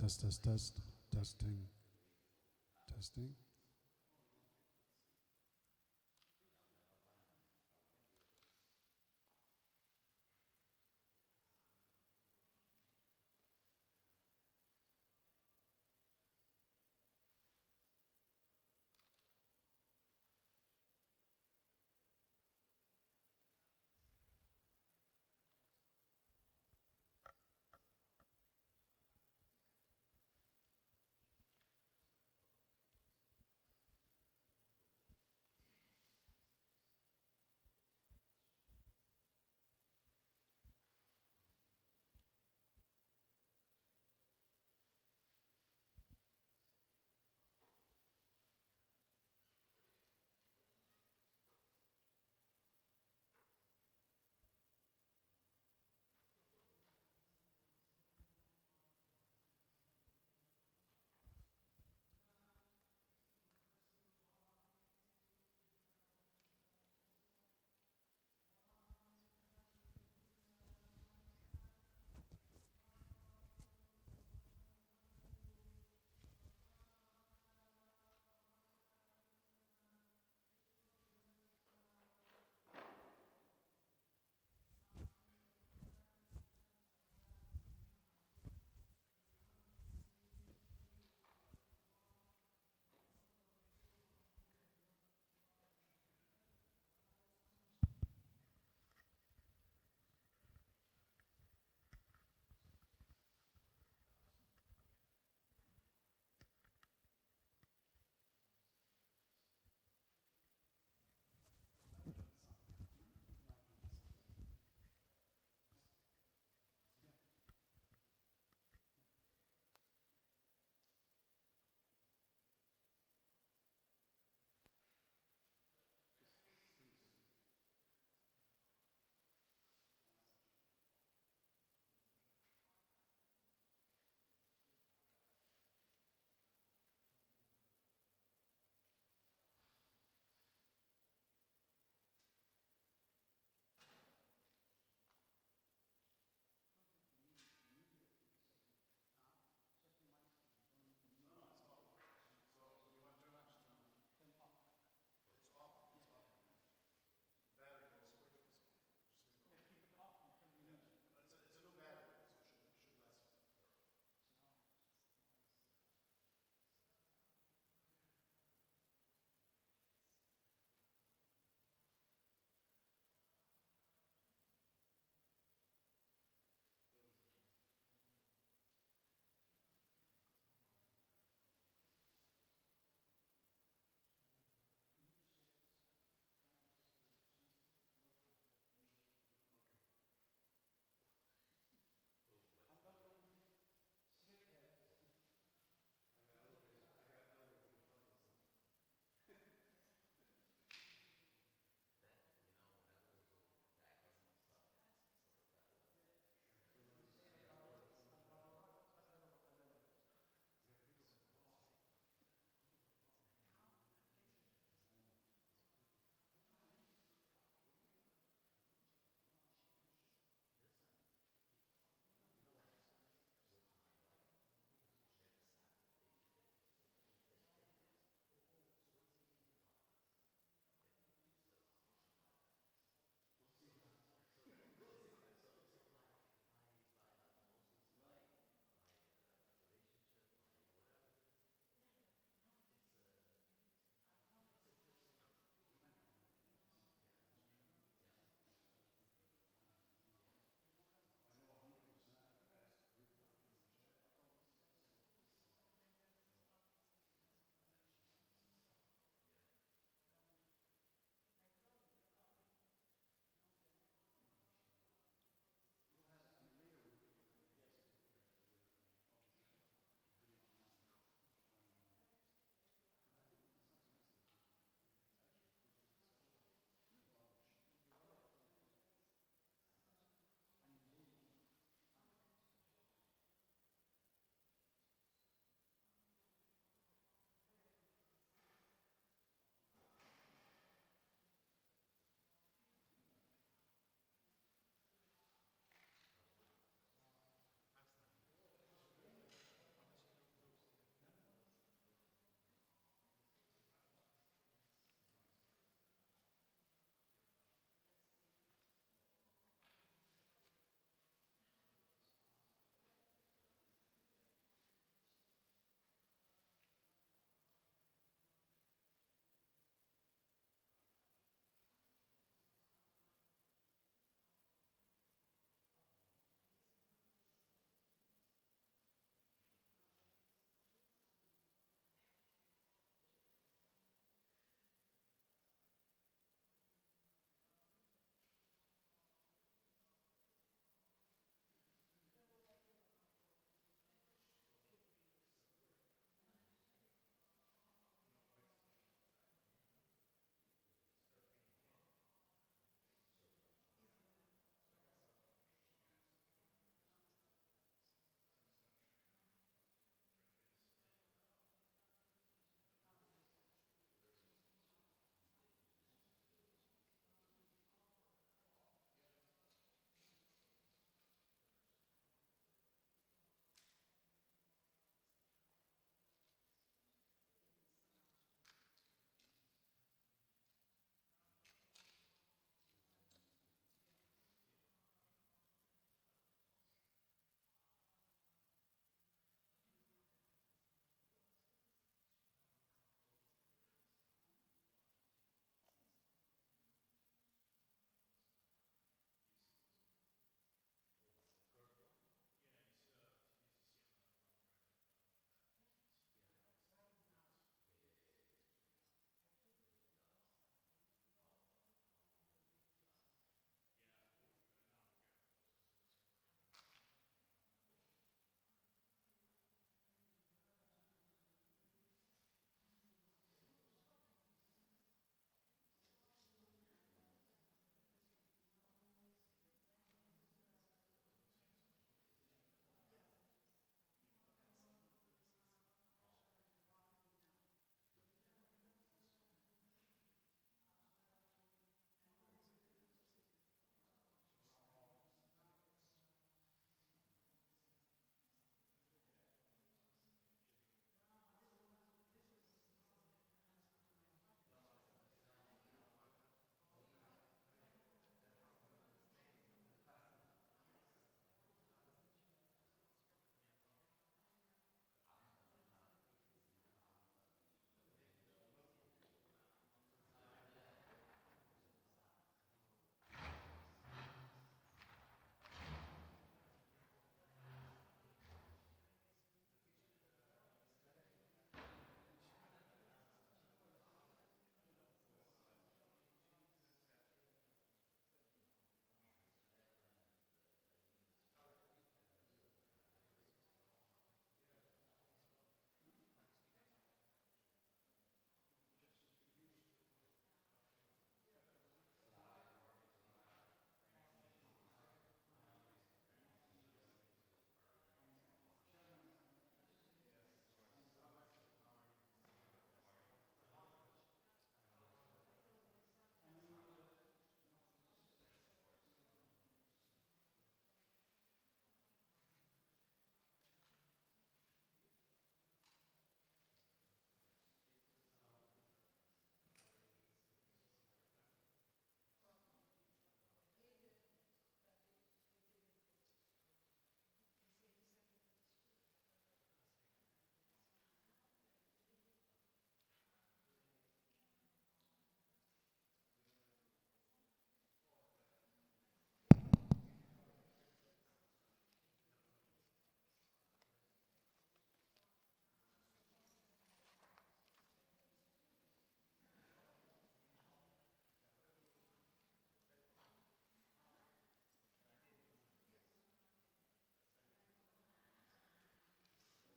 Test. Testing. Testing.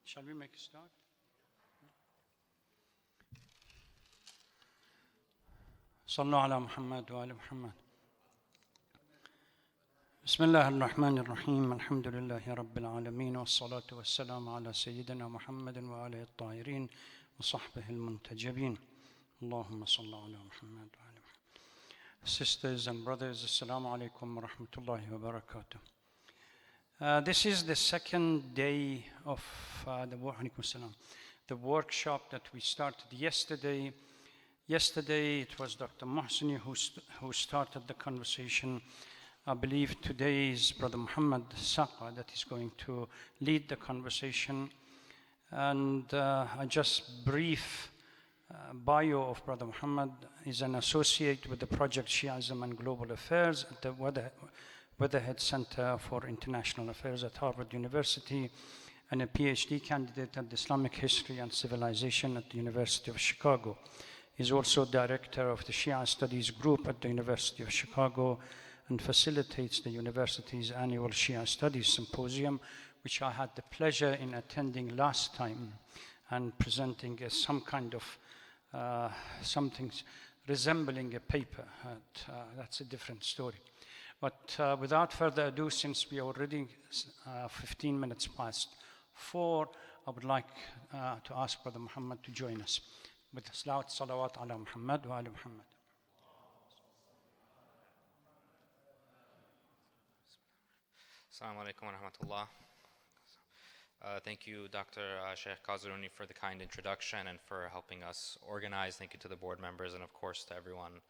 Shall we make a start? صلوا على محمد وآل محمد. بسم الله الرحمن الرحيم. الحمد لله رب العالمين والصلاة والسلام على سيدنا محمد وآله الطاهرين وصحبه المنتجبين. اللهم صل على محمد وآل محمد. Sisters and brothers, Assalamu alaikum wa rahmatullahi wa barakatuh. This is the second day of the workshop that we started yesterday. Yesterday it was Dr. Mohseni who started the conversation. I believe today is Brother Muhammad Saqa that is going to lead the conversation. And I just brief bio of Brother Muhammad. Is an associate with the project Shism and Global Affairs at the Weatherhead Center for International Affairs at Harvard University, and a PhD candidate at Islamic History and Civilization at the University of Chicago. He's also director of the Shia Studies Group at the University of Chicago and facilitates the university's annual Shia Studies Symposium, which I had the pleasure in attending last time and presenting as some kind of something resembling a paper. That's a different story. But without further ado, since we are already 15 minutes past 4, I would like to ask Brother Muhammad to join us with salawat ala Muhammad wa ala Muhammad. Assalamu alaikum wa rahmatullah. Thank you, Dr. Sheikh Qazaruni, for the kind introduction and for helping us organize. Thank you to the board members and, of course, to everyone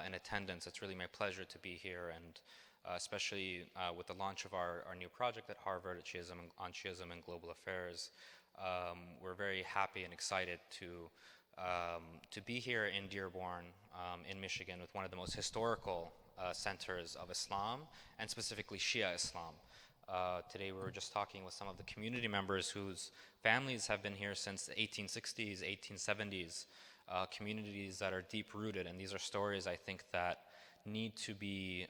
in attendance. It's really my pleasure to be here, and especially with the launch of our new project at Harvard on Shism and Global Affairs. We're very happy and excited to be here in Dearborn, in Michigan, with one of the most historical centers of Islam, and specifically Shia Islam. Today we were just talking with some of the community members whose families have been here since the 1860s, 1870s, communities that are deep-rooted, and these are stories I think that need to be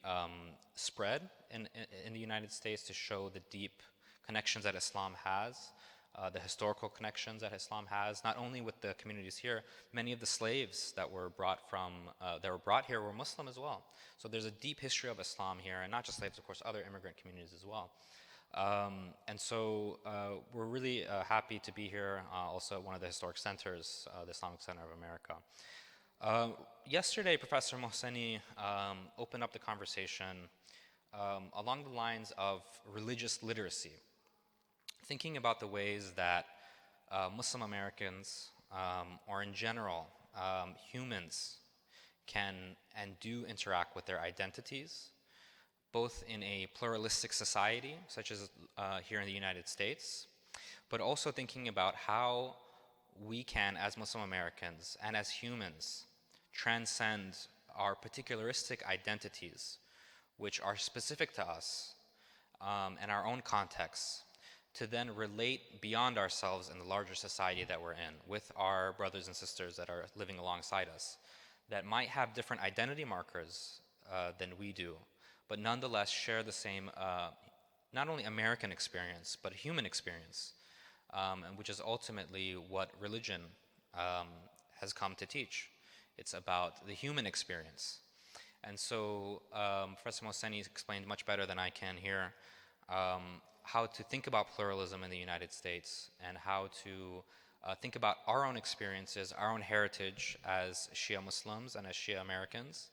spread in the United States to show the deep connections that Islam has, the historical connections that Islam has, not only with the communities here. Many of the slaves that were brought here were Muslim as well. So there's a deep history of Islam here, and not just slaves, of course, other immigrant communities as well. And so we're really happy to be here, also at one of the historic centers, the Islamic Center of America. Yesterday, Professor Mohseni opened up the conversation along the lines of religious literacy, thinking about the ways that Muslim Americans, or in general, humans, can and do interact with their identities, both in a pluralistic society, such as here in the United States, but also thinking about how we can, as Muslim Americans and as humans, transcend our particularistic identities, which are specific to us and our own contexts, to then relate beyond ourselves in the larger society that we're in, with our brothers and sisters that are living alongside us, that might have different identity markers than we do, but nonetheless share the same, not only American experience, but human experience, and which is ultimately what religion has come to teach. It's about the human experience. And so Professor Mohseni explained much better than I can here how to think about pluralism in the United States, and how to think about our own experiences, our own heritage as Shia Muslims and as Shia Americans,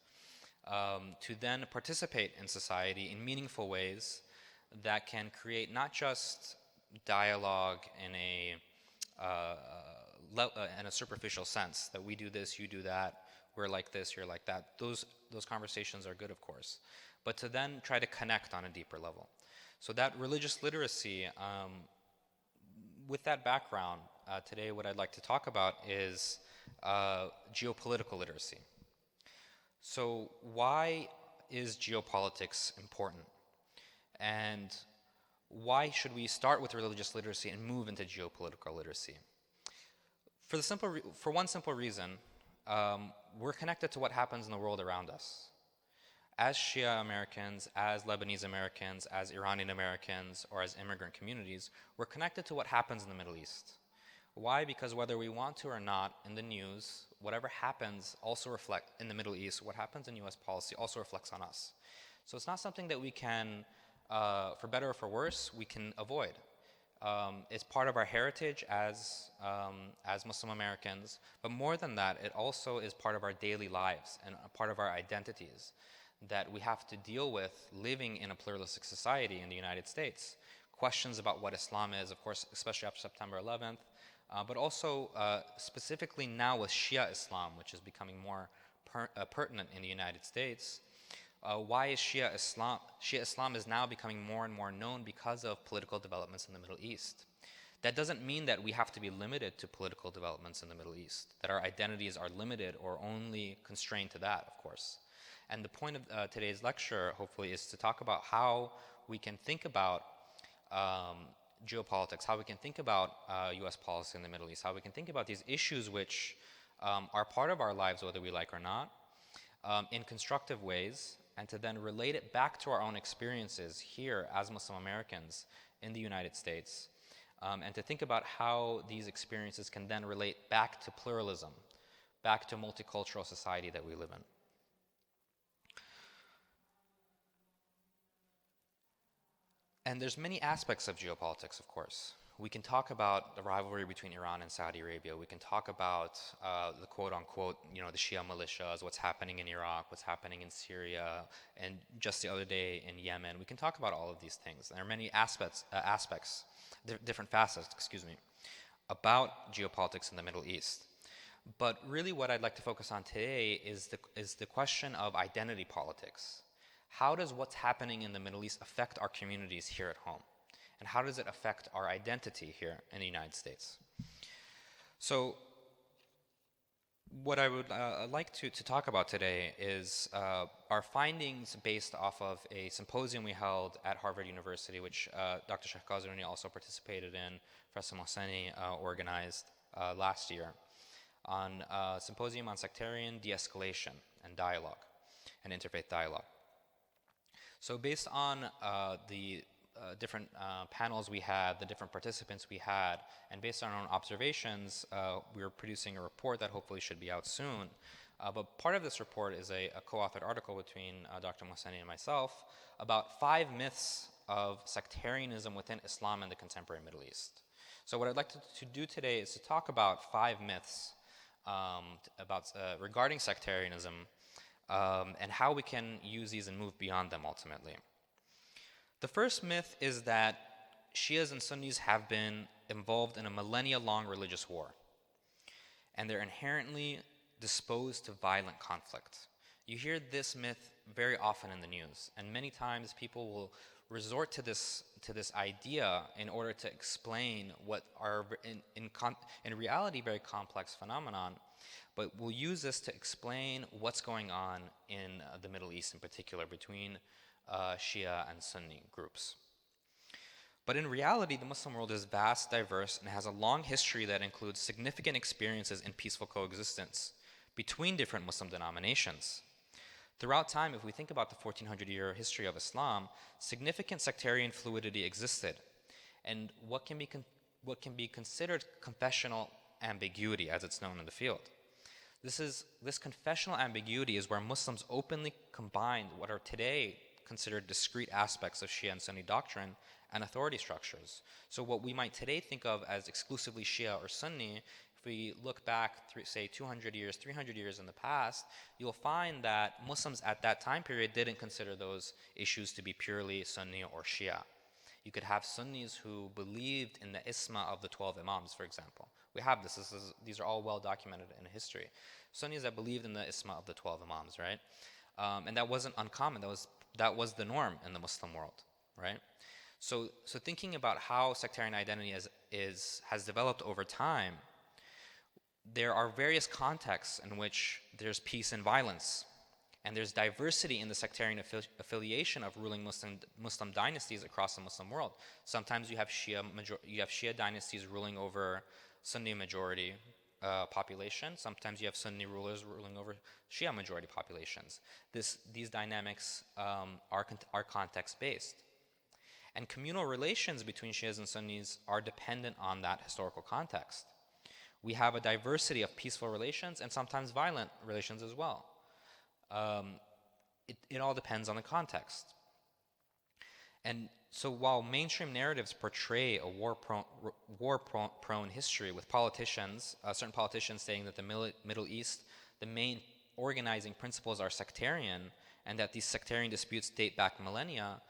to then participate in society in meaningful ways that can create not just dialogue in a superficial sense, that we do this, you do that, we're like this, you're like that. Those conversations are good, of course, but to then try to connect on a deeper level. So that religious literacy, with that background, today what I'd like to talk about is geopolitical literacy. So why is geopolitics important? And why should we start with religious literacy and move into geopolitical literacy? For one simple reason, we're connected to what happens in the world around us. as Shia Americans, as Lebanese Americans, as Iranian Americans, or as immigrant communities, we're connected to what happens in the Middle East. Why? Because whether we want to or not, in the news, whatever happens also reflects in the Middle East, what happens in US policy also reflects on us. So it's not something that we can, for better or for worse, we can avoid. It's part of our heritage as Muslim Americans, but more than that, it also is part of our daily lives and a part of our identities that we have to deal with living in a pluralistic society in the United States. Questions about what Islam is, of course, especially after September 11th, but also specifically now with Shia Islam, which is becoming more pertinent in the United States. Why is Shia Islam? Shia Islam is now becoming more and more known because of political developments in the Middle East. That doesn't mean that we have to be limited to political developments in the Middle East, that our identities are limited or only constrained to that, of course. And the point of today's lecture, hopefully, is to talk about how we can think about geopolitics, how we can think about US policy in the Middle East, how we can think about these issues which are part of our lives, whether we like or not, in constructive ways, and to then relate it back to our own experiences here as Muslim Americans in the United States, and to think about how these experiences can then relate back to pluralism, back to multicultural society that we live in. And there's many aspects of geopolitics, of course. We can talk about the rivalry between Iran and Saudi Arabia. We can talk about the quote-unquote, the Shia militias, what's happening in Iraq, what's happening in Syria, and just the other day in Yemen. We can talk about all of these things. There are many different facets, about geopolitics in the Middle East. But really what I'd like to focus on today is the question of identity politics. How does what's happening in the Middle East affect our communities here at home? And how does it affect our identity here in the United States? So what I would like to talk about today is our findings based off of a symposium we held at Harvard University, which Dr. Sheikh Qazaruni also participated in, Professor Mohseni organized last year, on a symposium on sectarian de-escalation and dialogue, and interfaith dialogue. So based on the different panels we had, the different participants we had, and based on our own observations, we were producing a report that hopefully should be out soon. But part of this report is a co-authored article between Dr. Mohseni and myself about 5 myths of sectarianism within Islam and the contemporary Middle East. So what I'd like to do today is to talk about 5 myths regarding sectarianism, and how we can use these and move beyond them ultimately. The first myth is that Shias and Sunnis have been involved in a millennia-long religious war, and they're inherently disposed to violent conflict. You hear this myth very often in the news, and many times people will resort to this idea in order to explain what are in reality very complex phenomenon, but we'll use this to explain what's going on in the Middle East in particular between Shia and Sunni groups. But in reality, the Muslim world is vast, diverse, and has a long history that includes significant experiences in peaceful coexistence between different Muslim denominations. Throughout time, if we think about the 1400-year history of Islam, significant sectarian fluidity existed, and what can be considered confessional ambiguity, as it's known in the field. This confessional ambiguity is where Muslims openly combine what are today considered discrete aspects of Shia and Sunni doctrine and authority structures. So what we might today think of as exclusively Shia or Sunni, if we look back, say 200 years, 300 years in the past, you'll find that Muslims at that time period didn't consider those issues to be purely Sunni or Shia. You could have Sunnis who believed in the isma of the 12 imams, for example. We have this. These are all well documented in history. Sunnis that believed in the isma of the 12 imams, right? And that wasn't uncommon. That was the norm in the Muslim world, right? So thinking about how sectarian identity has developed over time, there are various contexts in which there's peace and violence, and there's diversity in the sectarian affiliation of ruling Muslim dynasties across the Muslim world. Sometimes you have Shia dynasties ruling over Sunni majority population. Sometimes you have Sunni rulers ruling over Shia majority populations. These dynamics are context-based. And communal relations between Shias and Sunnis are dependent on that historical context. We have a diversity of peaceful relations and sometimes violent relations as well. It all depends on the context. And so while mainstream narratives portray a war-prone history with politicians, certain politicians saying that the Middle East, the main organizing principles are sectarian, and that these sectarian disputes date back millennia,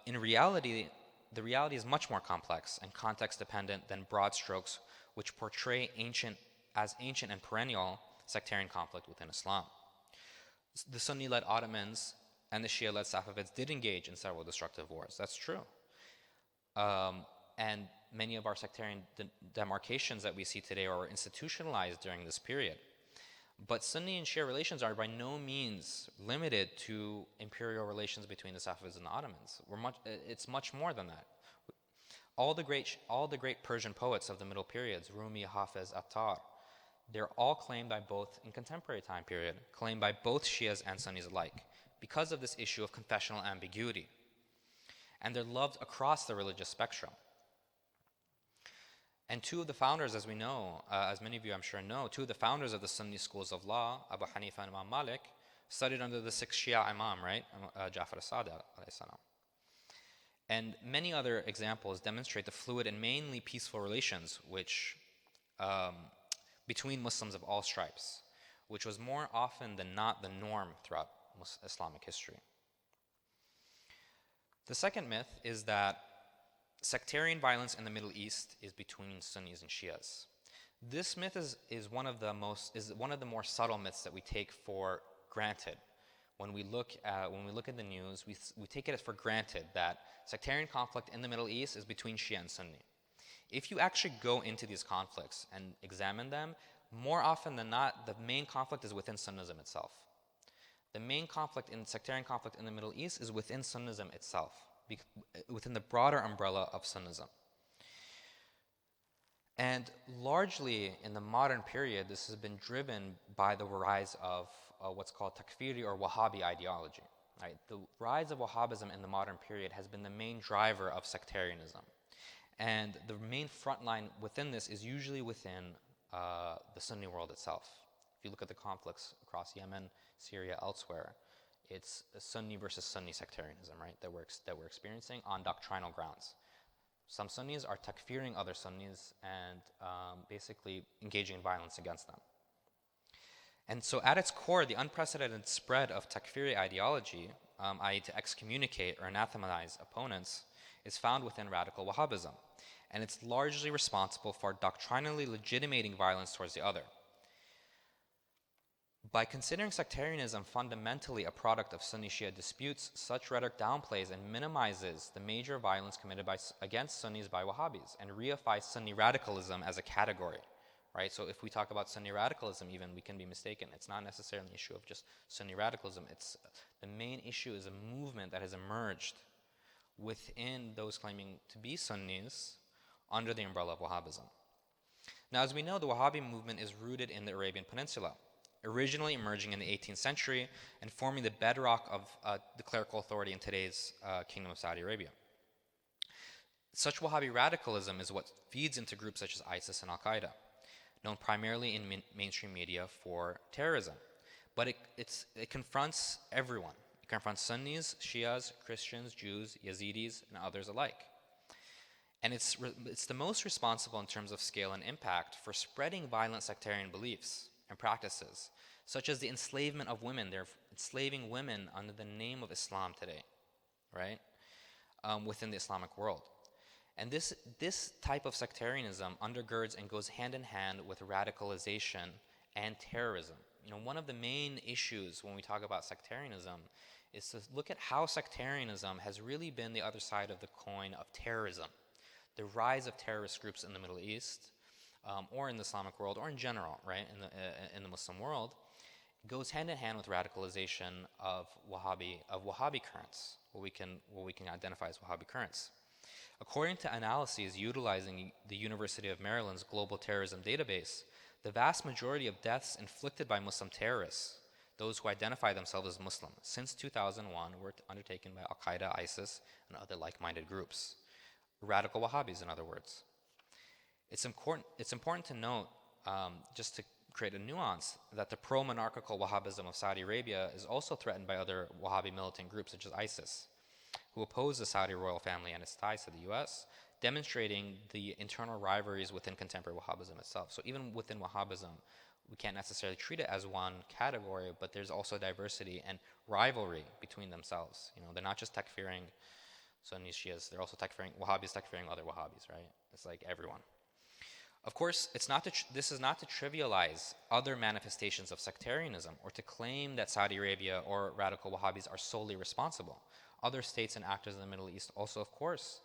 in reality, the reality is much more complex and context-dependent than broad strokes which portray ancient and perennial sectarian conflict within Islam. The Sunni-led Ottomans and the Shia-led Safavids did engage in several destructive wars. That's true. And many of our sectarian demarcations that we see today are institutionalized during this period. But Sunni and Shia relations are by no means limited to imperial relations between the Safavids and the Ottomans. It's much more than that. All the great Persian poets of the Middle Periods, Rumi, Hafiz, Attar, they're all claimed by both, in contemporary time period, claimed by both Shias and Sunnis alike, because of this issue of confessional ambiguity. And they're loved across the religious spectrum. And two of the founders, as we know, as many of you I'm sure know, two of the founders of the Sunni schools of law, Abu Hanifa and Imam Malik, studied under the sixth Shia Imam, right? Ja'far as-Sadiq alayhi salam. And many other examples demonstrate the fluid and mainly peaceful relations between Muslims of all stripes, which was more often than not the norm throughout Islamic history. The second myth is that sectarian violence in the Middle East is between Sunnis and Shias. This myth is one of the more subtle myths that we take for granted. When we look at the news, we take it as for granted that sectarian conflict in the Middle East is between Shia and Sunni. If you actually go into these conflicts and examine them, more often than not, the main conflict is within Sunnism itself. The main sectarian conflict in the Middle East is within Sunnism itself, within the broader umbrella of Sunnism. And largely in the modern period, this has been driven by the rise of what's called Takfiri or Wahhabi ideology. Right? The rise of Wahhabism in the modern period has been the main driver of sectarianism. And the main front line within this is usually within the Sunni world itself. If you look at the conflicts across Yemen, Syria, elsewhere, it's Sunni versus Sunni sectarianism, right, that we're experiencing on doctrinal grounds. Some Sunnis are takfiring other Sunnis and basically engaging in violence against them. And so at its core, the unprecedented spread of takfiri ideology, i.e. to excommunicate or anathematize opponents, is found within radical Wahhabism. And it's largely responsible for doctrinally legitimating violence towards the other. By considering sectarianism fundamentally a product of Sunni-Shia disputes, such rhetoric downplays and minimizes the major violence committed against Sunnis by Wahhabis and reifies Sunni radicalism as a category. Right? So if we talk about Sunni radicalism even, we can be mistaken. It's not necessarily an issue of just Sunni radicalism. The main issue is a movement that has emerged within those claiming to be Sunnis under the umbrella of Wahhabism. Now, as we know, the Wahhabi movement is rooted in the Arabian Peninsula, originally emerging in the 18th century and forming the bedrock of the clerical authority in today's Kingdom of Saudi Arabia. Such Wahhabi radicalism is what feeds into groups such as ISIS and Al-Qaeda, known primarily in mainstream media for terrorism. But it confronts everyone. It confronts Sunnis, Shias, Christians, Jews, Yazidis, and others alike. And it's the most responsible in terms of scale and impact for spreading violent sectarian beliefs and practices, such as the enslavement of women. They're enslaving women under the name of Islam today, right? Within the Islamic world. And this type of sectarianism undergirds and goes hand in hand with radicalization and terrorism. You know, one of the main issues when we talk about sectarianism is to look at how sectarianism has really been the other side of the coin of terrorism. The rise of terrorist groups in the Middle East, or in the Islamic world, or in general, right, in the Muslim world, goes hand in hand with radicalization of Wahhabi currents, what we can identify as Wahhabi currents. According to analyses utilizing the University of Maryland's Global Terrorism Database, The vast majority of deaths inflicted by Muslim terrorists, those who identify themselves as Muslim, since 2001 were undertaken by Al-Qaeda, ISIS, and other like-minded groups. Radical Wahhabis, in other words. It's important to note, just to create a nuance, that the pro-monarchical Wahhabism of Saudi Arabia is also threatened by other Wahhabi militant groups such as ISIS, who oppose the Saudi royal family and its ties to the US, demonstrating the internal rivalries within contemporary Wahhabism itself. So even within Wahhabism, we can't necessarily treat it as one category, but there's also diversity and rivalry between themselves. You know, they're not just takfiring Sunni Shias, they're also takfiring Wahhabis, takfiring other Wahhabis, right? It's like everyone. Of course, this is not to trivialize other manifestations of sectarianism or to claim that Saudi Arabia or radical Wahhabis are solely responsible. Other states and actors in the Middle East also, of course,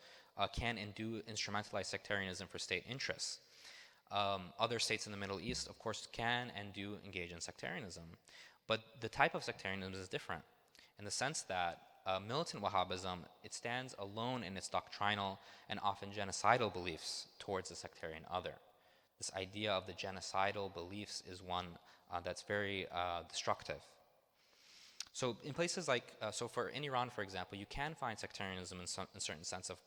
can and do instrumentalize sectarianism for state interests. Other states in the Middle East, of course, can and do engage in sectarianism. But the type of sectarianism is different in the sense that militant Wahhabism, it stands alone in its doctrinal and often genocidal beliefs towards the sectarian other. This idea of the genocidal beliefs is one that's very destructive. So in places like, in Iran, for example, you can find sectarianism in a certain sense of,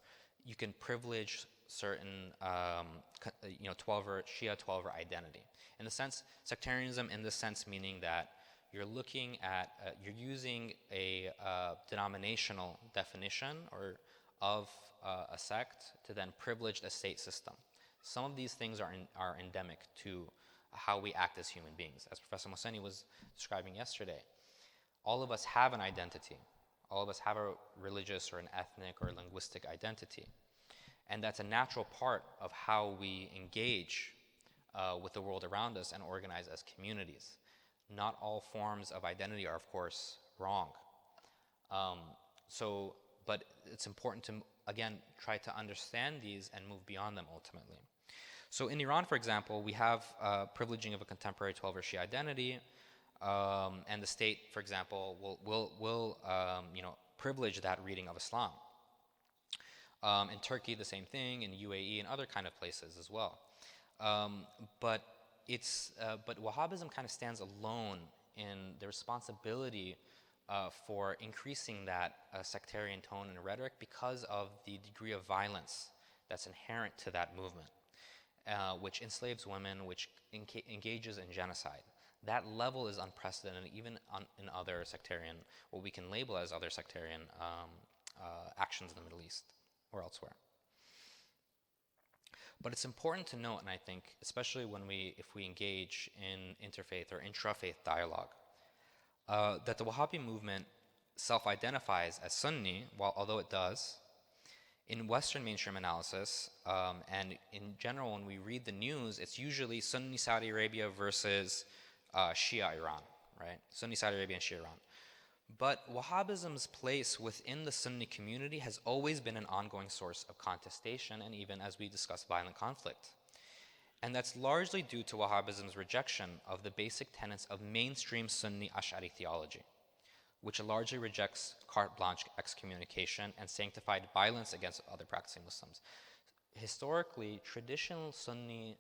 you can privilege certain, 12-er, Shia 12-er identity. In the sense, sectarianism in the sense meaning that you're looking at, you're using a denominational definition of a sect to then privilege the state system. Some of these things are endemic to how we act as human beings. As Professor Mohseni was describing yesterday, all of us have an identity. All of us have a religious or an ethnic or linguistic identity. And that's a natural part of how we engage with the world around us and organize as communities. Not all forms of identity are, of course, wrong. But it's important to, again, try to understand these and move beyond them ultimately. So in Iran, for example, we have privileging of a contemporary 12-er Shia identity, and the state, for example, will privilege that reading of Islam. In Turkey, the same thing. In UAE and other kind of places as well. But Wahhabism kind of stands alone in the responsibility for increasing that sectarian tone and rhetoric because of the degree of violence that's inherent to that movement, which enslaves women, which engages in genocide. That level is unprecedented even in other sectarian, what we can label as other sectarian actions in the Middle East or elsewhere. But it's important to note, and I think especially if we engage in interfaith or intrafaith dialogue, that the Wahhabi movement self-identifies as Sunni, although it does. In Western mainstream analysis, and in general when we read the news, it's usually Sunni Saudi Arabia versus Shia Iran, right? Sunni Saudi Arabia and Shia Iran. But Wahhabism's place within the Sunni community has always been an ongoing source of contestation and even, as we discussed, violent conflict. And that's largely due to Wahhabism's rejection of the basic tenets of mainstream Sunni Ash'ari theology, which largely rejects carte blanche excommunication and sanctified violence against other practicing Muslims. Historically, traditional Sunni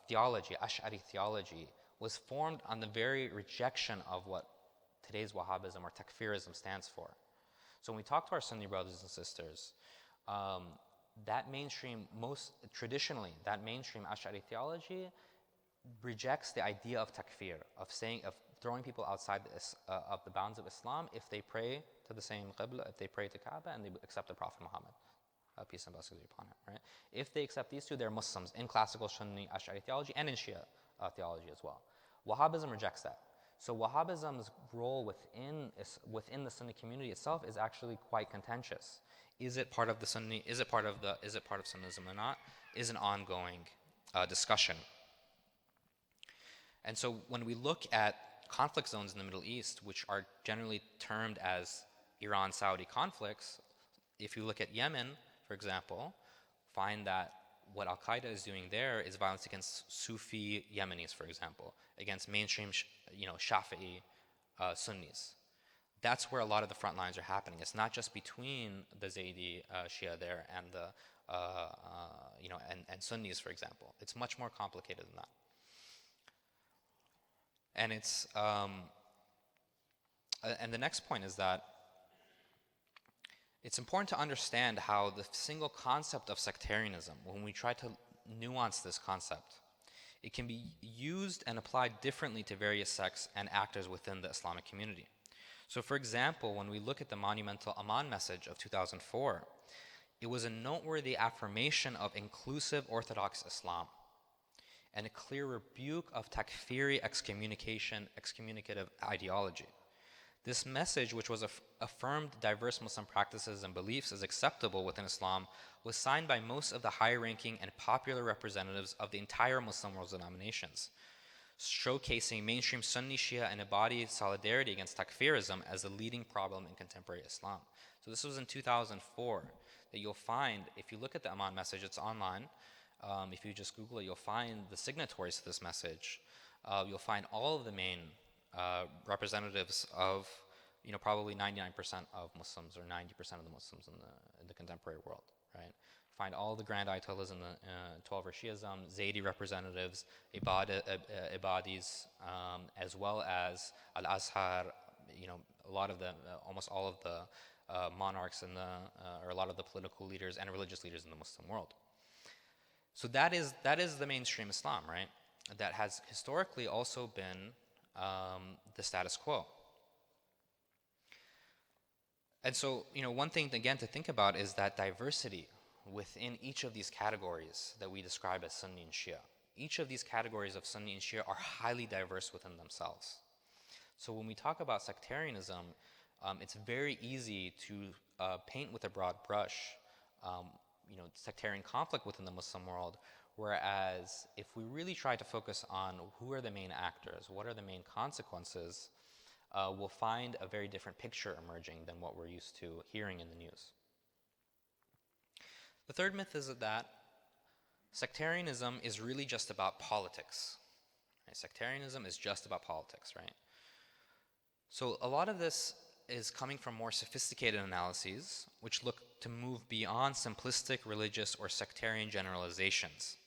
theology, Ash'ari theology, was formed on the very rejection of what today's Wahhabism or Takfirism stands for. So when we talk to our Sunni brothers and sisters, that mainstream Ash'ari theology rejects the idea of takfir, of throwing people outside of the bounds of Islam if they pray to the same Qibla, if they pray to Kaaba and they accept the Prophet Muhammad, peace and blessings be upon him, right? If they accept these two, they're Muslims in classical Sunni Ash'ari theology and in Shia theology as well. Wahhabism rejects that. So Wahhabism's role within the Sunni community itself is actually quite contentious. Is it part of the Sunni? Is it part of Sunnism or not? Is an ongoing discussion. And so when we look at conflict zones in the Middle East, which are generally termed as Iran-Saudi conflicts, if you look at Yemen, for example, find that what Al-Qaeda is doing there is violence against Sufi Yemenis, for example, against mainstream, Shafi'i Sunnis. That's where a lot of the front lines are happening. It's not just between the Zaydi Shia there and the, and Sunnis, for example. It's much more complicated than that. And and the next point is that it's important to understand how the single concept of sectarianism, when we try to nuance this concept, it can be used and applied differently to various sects and actors within the Islamic community. So for example, when we look at the monumental Aman message of 2004, it was a noteworthy affirmation of inclusive Orthodox Islam and a clear rebuke of takfiri excommunicative ideology. This message, which was affirmed diverse Muslim practices and beliefs as acceptable within Islam, was signed by most of the high-ranking and popular representatives of the entire Muslim world's denominations, showcasing mainstream Sunni, Shia, and Ibadi solidarity against takfirism as the leading problem in contemporary Islam. So this was in 2004 that you'll find, if you look at the Aman message, it's online. If you just Google it, you'll find the signatories to this message. You'll find all of the main representatives of, probably 99% of Muslims or 90% of the Muslims in the contemporary world, right? Find all the grand ayatollahs in the 12 Shi'ism, Zaydi representatives, Ibadis, as well as Al-Azhar, a lot of the, almost all of the monarchs and or a lot of the political leaders and religious leaders in the Muslim world. So that is the mainstream Islam, right? That has historically also been the status quo. And so, one thing again to think about is that diversity within each of these categories that we describe as Sunni and Shia. Each of these categories of Sunni and Shia are highly diverse within themselves. So when we talk about sectarianism, it's very easy to paint with a broad brush, sectarian conflict within the Muslim world, whereas if we really try to focus on who are the main actors, what are the main consequences, we'll find a very different picture emerging than what we're used to hearing in the news. The third myth is that sectarianism is really just about politics. Right? Sectarianism is just about politics, right? So a lot of this is coming from more sophisticated analyses, which look to move beyond simplistic religious or sectarian generalizations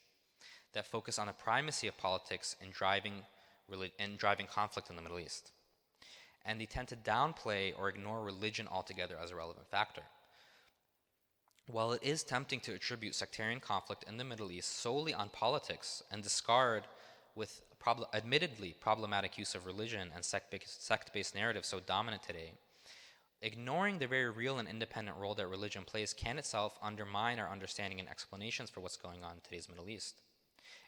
that focus on the primacy of politics in driving conflict in the Middle East. And they tend to downplay or ignore religion altogether as a relevant factor. While it is tempting to attribute sectarian conflict in the Middle East solely on politics and discard with admittedly problematic use of religion and sect-based narratives so dominant today, ignoring the very real and independent role that religion plays can itself undermine our understanding and explanations for what's going on in today's Middle East.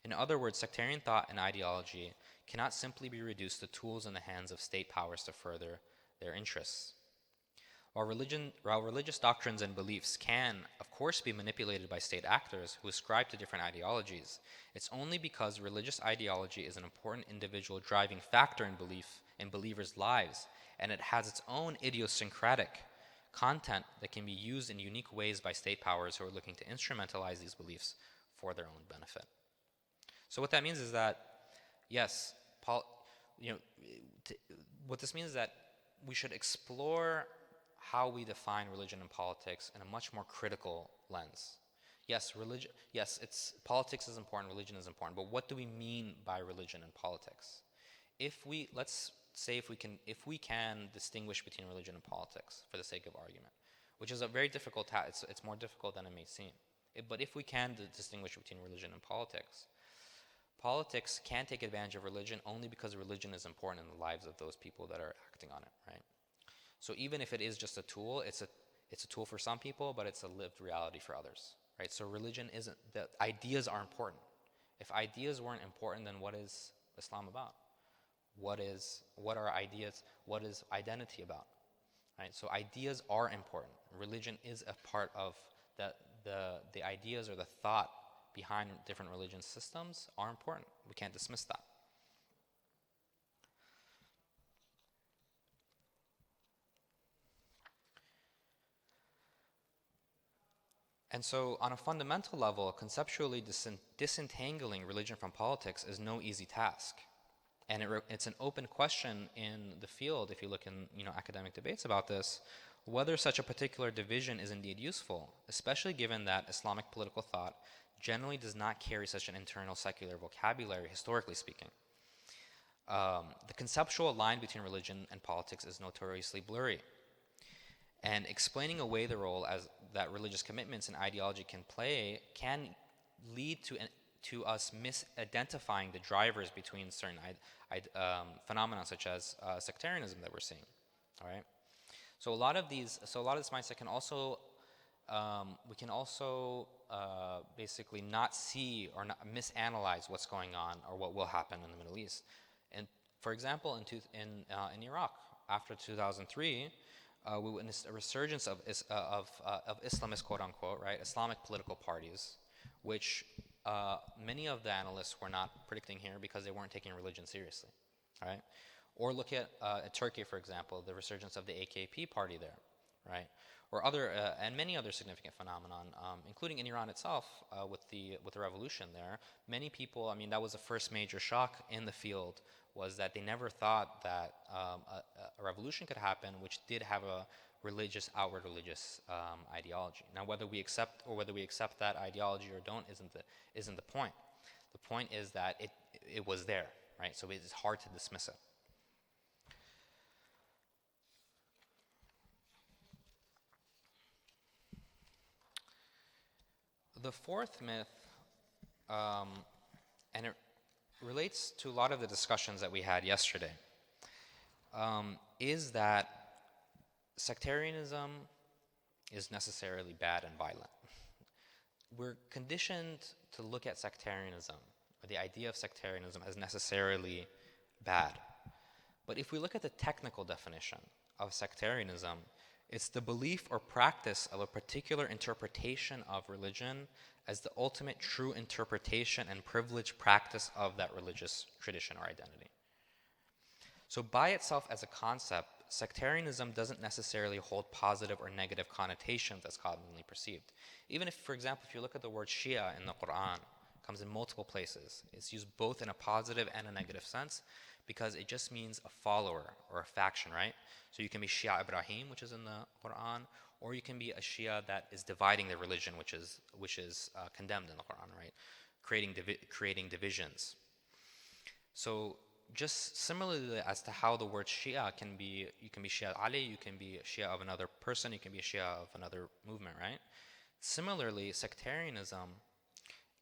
In other words, sectarian thought and ideology cannot simply be reduced to tools in the hands of state powers to further their interests. While religious doctrines and beliefs can, of course, be manipulated by state actors who ascribe to different ideologies, it's only because religious ideology is an important individual driving factor in believers' lives, and it has its own idiosyncratic content that can be used in unique ways by state powers who are looking to instrumentalize these beliefs for their own benefit. So what that means is that, yes, what this means is that we should explore how we define religion and politics in a much more critical lens. Yes, politics is important, religion is important, but what do we mean by religion and politics? Let's say if we can distinguish between religion and politics for the sake of argument, which is a very difficult task. It's more difficult than it may seem. But if we can distinguish between religion and politics can take advantage of religion only because religion is important in the lives of those people that are acting on it, right? So even if it is just a tool, it's a tool for some people, but it's a lived reality for others, right? So religion isn't, the ideas are important. If ideas weren't important, then what is Islam about? What are ideas? What is identity about? Right? So ideas are important. Religion is a part of the ideas or the thought behind different religion systems are important. We can't dismiss that. And so on a fundamental level, conceptually disentangling religion from politics is no easy task. And it's an open question in the field, if you look in academic debates about this, whether such a particular division is indeed useful, especially given that Islamic political thought generally does not carry such an internal secular vocabulary, historically speaking. The conceptual line between religion and politics is notoriously blurry. And explaining away the role as that religious commitments and ideology can play can lead to us misidentifying the drivers between certain phenomena such as sectarianism that we're seeing. All right. So a lot of this mindset can also we can also basically not see or not misanalyze what's going on or what will happen in the Middle East. And for example, in Iraq after 2003. We witnessed a resurgence of Islamist, quote unquote, right, Islamic political parties, which many of the analysts were not predicting here because they weren't taking religion seriously, right? Or look at Turkey, for example, the resurgence of the AKP party there, right? Or other and many other significant phenomenon, including in Iran itself with the revolution there. Many people, I mean, that was the first major shock in the field, was that they never thought that a revolution could happen which did have a outward religious ideology. Now, whether we accept that ideology or don't isn't the point. The point is that it was there, right? So it is hard to dismiss it. The fourth myth, and it relates to a lot of the discussions that we had yesterday, is that sectarianism is necessarily bad and violent. We're conditioned to look at sectarianism, or the idea of sectarianism, as necessarily bad. But if we look at the technical definition of sectarianism, it's the belief or practice of a particular interpretation of religion as the ultimate true interpretation and privileged practice of that religious tradition or identity. So by itself as a concept, sectarianism doesn't necessarily hold positive or negative connotations as commonly perceived. Even if, for example, if you look at the word Shia in the Quran, it comes in multiple places. It's used both in a positive and a negative sense because it just means a follower or a faction, right? So you can be Shia Ibrahim, which is in the Quran, or you can be a Shia that is dividing the religion, which is condemned in the Quran, right? Creating divisions. So just similarly as to how the word Shia you can be Shia Ali, you can be a Shia of another person, you can be a Shia of another movement, right? Similarly, sectarianism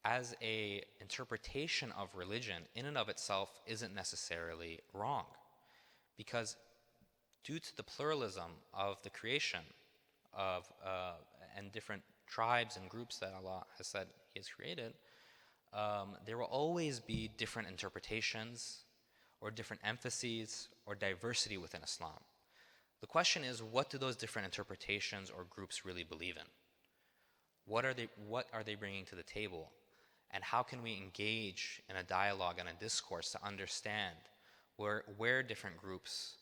as a interpretation of religion in and of itself isn't necessarily wrong, because due to the pluralism of the creation of and different tribes and groups that Allah has said He has created, there will always be different interpretations or different emphases or diversity within Islam. The question is, what do those different interpretations or groups really believe in? What are they bringing to the table? And how can we engage in a dialogue and a discourse to understand where different groups,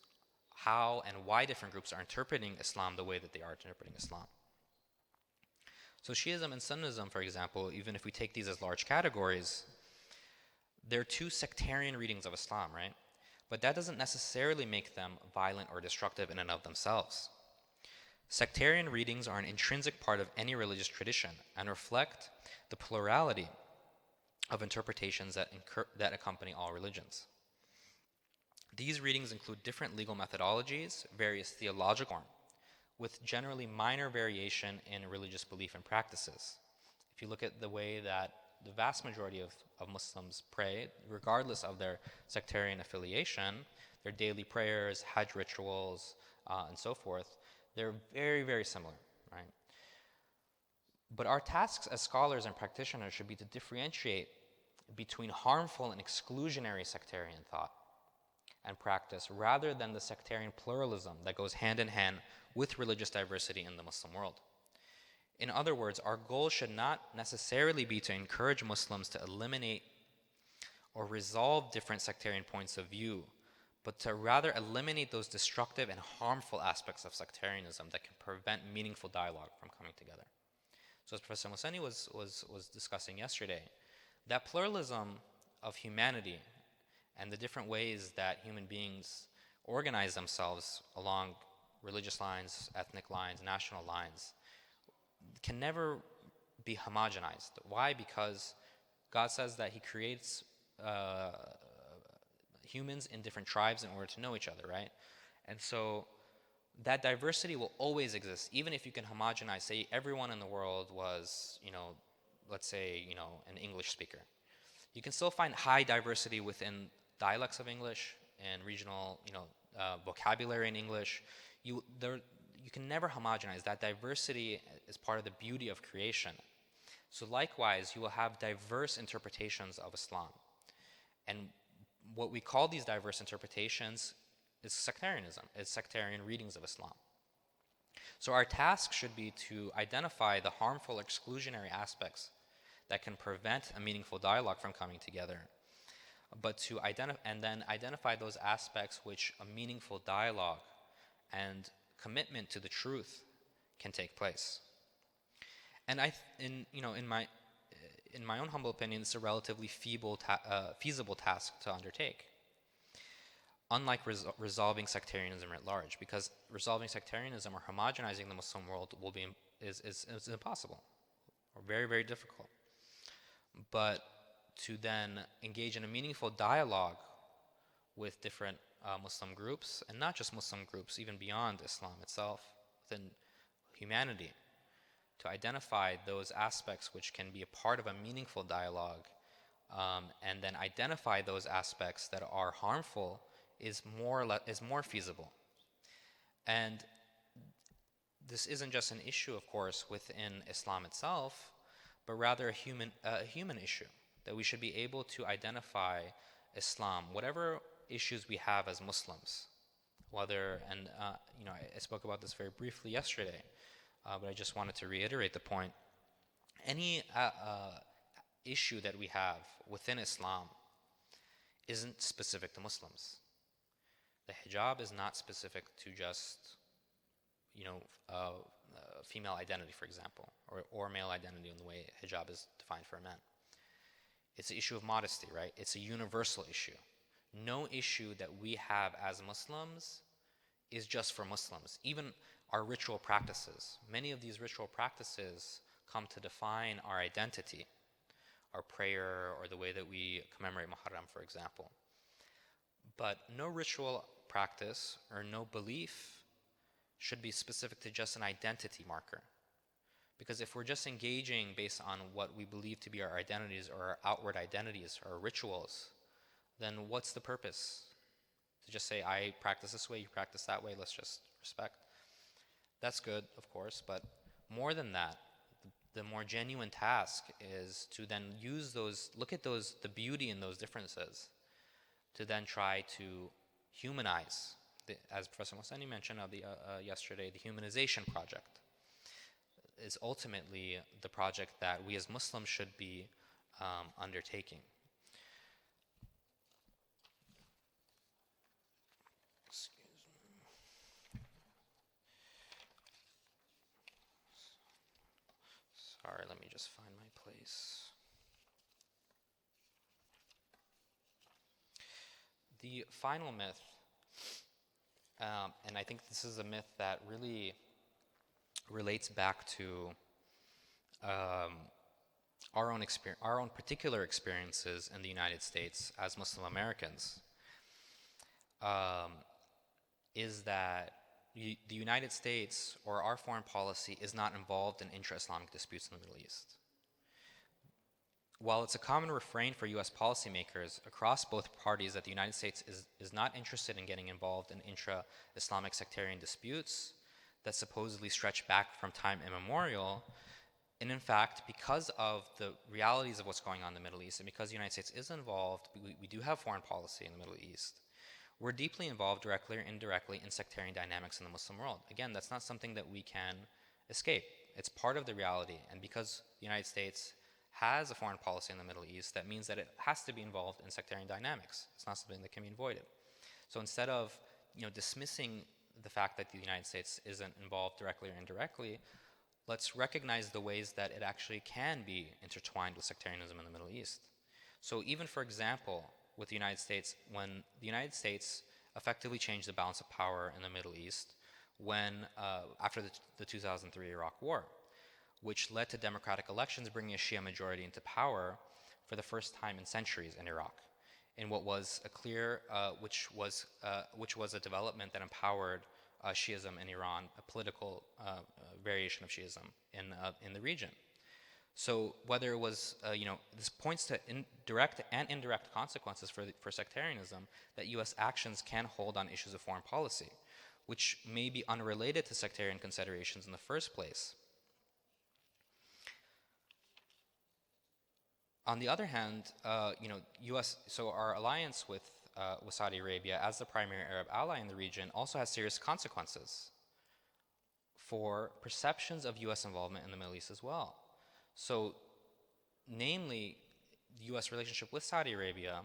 how and why different groups are interpreting Islam the way that they are interpreting Islam? So Shiism and Sunnism, for example, even if we take these as large categories, they're two sectarian readings of Islam, right? But that doesn't necessarily make them violent or destructive in and of themselves. Sectarian readings are an intrinsic part of any religious tradition and reflect the plurality of interpretations that accompany all religions. These readings include different legal methodologies, various theological forms, with generally minor variation in religious belief and practices. If you look at the way that the vast majority of Muslims pray, regardless of their sectarian affiliation, their daily prayers, Hajj rituals, and so forth, they're very, very similar, right? But our tasks as scholars and practitioners should be to differentiate between harmful and exclusionary sectarian thought and practice rather than the sectarian pluralism that goes hand in hand with religious diversity in the Muslim world. In other words, our goal should not necessarily be to encourage Muslims to eliminate or resolve different sectarian points of view, but to rather eliminate those destructive and harmful aspects of sectarianism that can prevent meaningful dialogue from coming together. So as Professor Mohseni was discussing yesterday, that pluralism of humanity and the different ways that human beings organize themselves along religious lines, ethnic lines, national lines, can never be homogenized. Why? Because God says that He creates humans in different tribes in order to know each other, right? And so that diversity will always exist, even if you can homogenize, say everyone in the world was, let's say, an English speaker. You can still find high diversity within dialects of English and regional, vocabulary in English. You can never homogenize. That diversity is part of the beauty of creation. So likewise, you will have diverse interpretations of Islam. And what we call these diverse interpretations is sectarianism, is sectarian readings of Islam. So our task should be to identify the harmful exclusionary aspects that can prevent a meaningful dialogue from coming together, but to identify those aspects which a meaningful dialogue and commitment to the truth can take place. And in my own humble opinion, it's a relatively feasible task to undertake. Unlike resolving sectarianism at large, because resolving sectarianism or homogenizing the Muslim world is impossible, or very, very difficult. But to then engage in a meaningful dialogue with different Muslim groups, and not just Muslim groups, even beyond Islam itself, within humanity, to identify those aspects which can be a part of a meaningful dialogue, and then identify those aspects that are harmful is more feasible. And this isn't just an issue, of course, within Islam itself, but rather a human issue, that we should be able to identify Islam, whatever issues we have as Muslims, I spoke about this very briefly yesterday, but I just wanted to reiterate the point. Any issue that we have within Islam isn't specific to Muslims. The hijab is not specific to just, female identity, for example, or male identity in the way hijab is defined for a man. It's an issue of modesty, right? It's a universal issue. No issue that we have as Muslims is just for Muslims. Even our ritual practices. Many of these ritual practices come to define our identity, our prayer, or the way that we commemorate Muharram, for example. But no ritual practice or no belief should be specific to just an identity marker. Because if we're just engaging based on what we believe to be our identities or our outward identities or rituals, then what's the purpose? To just say, I practice this way, you practice that way, let's just respect. That's good, of course, but more than that, the more genuine task is to then look at the beauty in those differences, to then try to humanize, as Professor Mohseni mentioned yesterday, the humanization project is ultimately the project that we as Muslims should be undertaking. Excuse me. Sorry, let me just find my place. The final myth, and I think this is a myth that really relates back to our own particular experiences in the United States as Muslim Americans, is that the United States or our foreign policy is not involved in intra-Islamic disputes in the Middle East. While it's a common refrain for U.S. policymakers across both parties that the United States is not interested in getting involved in intra-Islamic sectarian disputes that supposedly stretch back from time immemorial, and in fact, because of the realities of what's going on in the Middle East, and because the United States is involved, we do have foreign policy in the Middle East, we're deeply involved directly or indirectly in sectarian dynamics in the Muslim world. Again, that's not something that we can escape. It's part of the reality, and because the United States has a foreign policy in the Middle East, that means that it has to be involved in sectarian dynamics. It's not something that can be avoided. So instead of dismissing the fact that the United States isn't involved directly or indirectly, let's recognize the ways that it actually can be intertwined with sectarianism in the Middle East. So even, for example, with the United States, when the United States effectively changed the balance of power in the Middle East after the 2003 Iraq War, which led to democratic elections bringing a Shia majority into power for the first time in centuries in Iraq. in what was a clear, which was a development that empowered Shiism in Iran, a political variation of Shiism in the region. So whether it was, this points to direct and indirect consequences for sectarianism that U.S. actions can hold on issues of foreign policy, which may be unrelated to sectarian considerations in the first place. On the other hand, U.S. So our alliance with Saudi Arabia as the primary Arab ally in the region also has serious consequences for perceptions of U.S. involvement in the Middle East as well. So, namely, the U.S. relationship with Saudi Arabia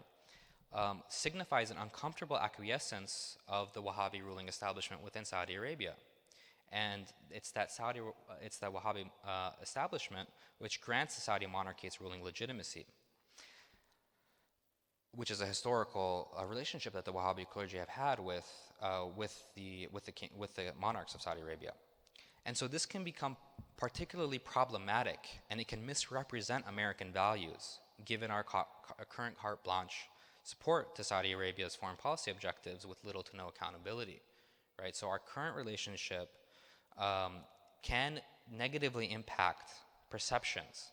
signifies an uncomfortable acquiescence of the Wahhabi ruling establishment within Saudi Arabia. And it's that Wahhabi establishment which grants the Saudi monarchy its ruling legitimacy, which is a historical relationship that the Wahhabi clergy have had with the monarchs of Saudi Arabia. And so this can become particularly problematic, and it can misrepresent American values, given our current carte blanche support to Saudi Arabia's foreign policy objectives with little to no accountability, right? So our current relationship can negatively impact perceptions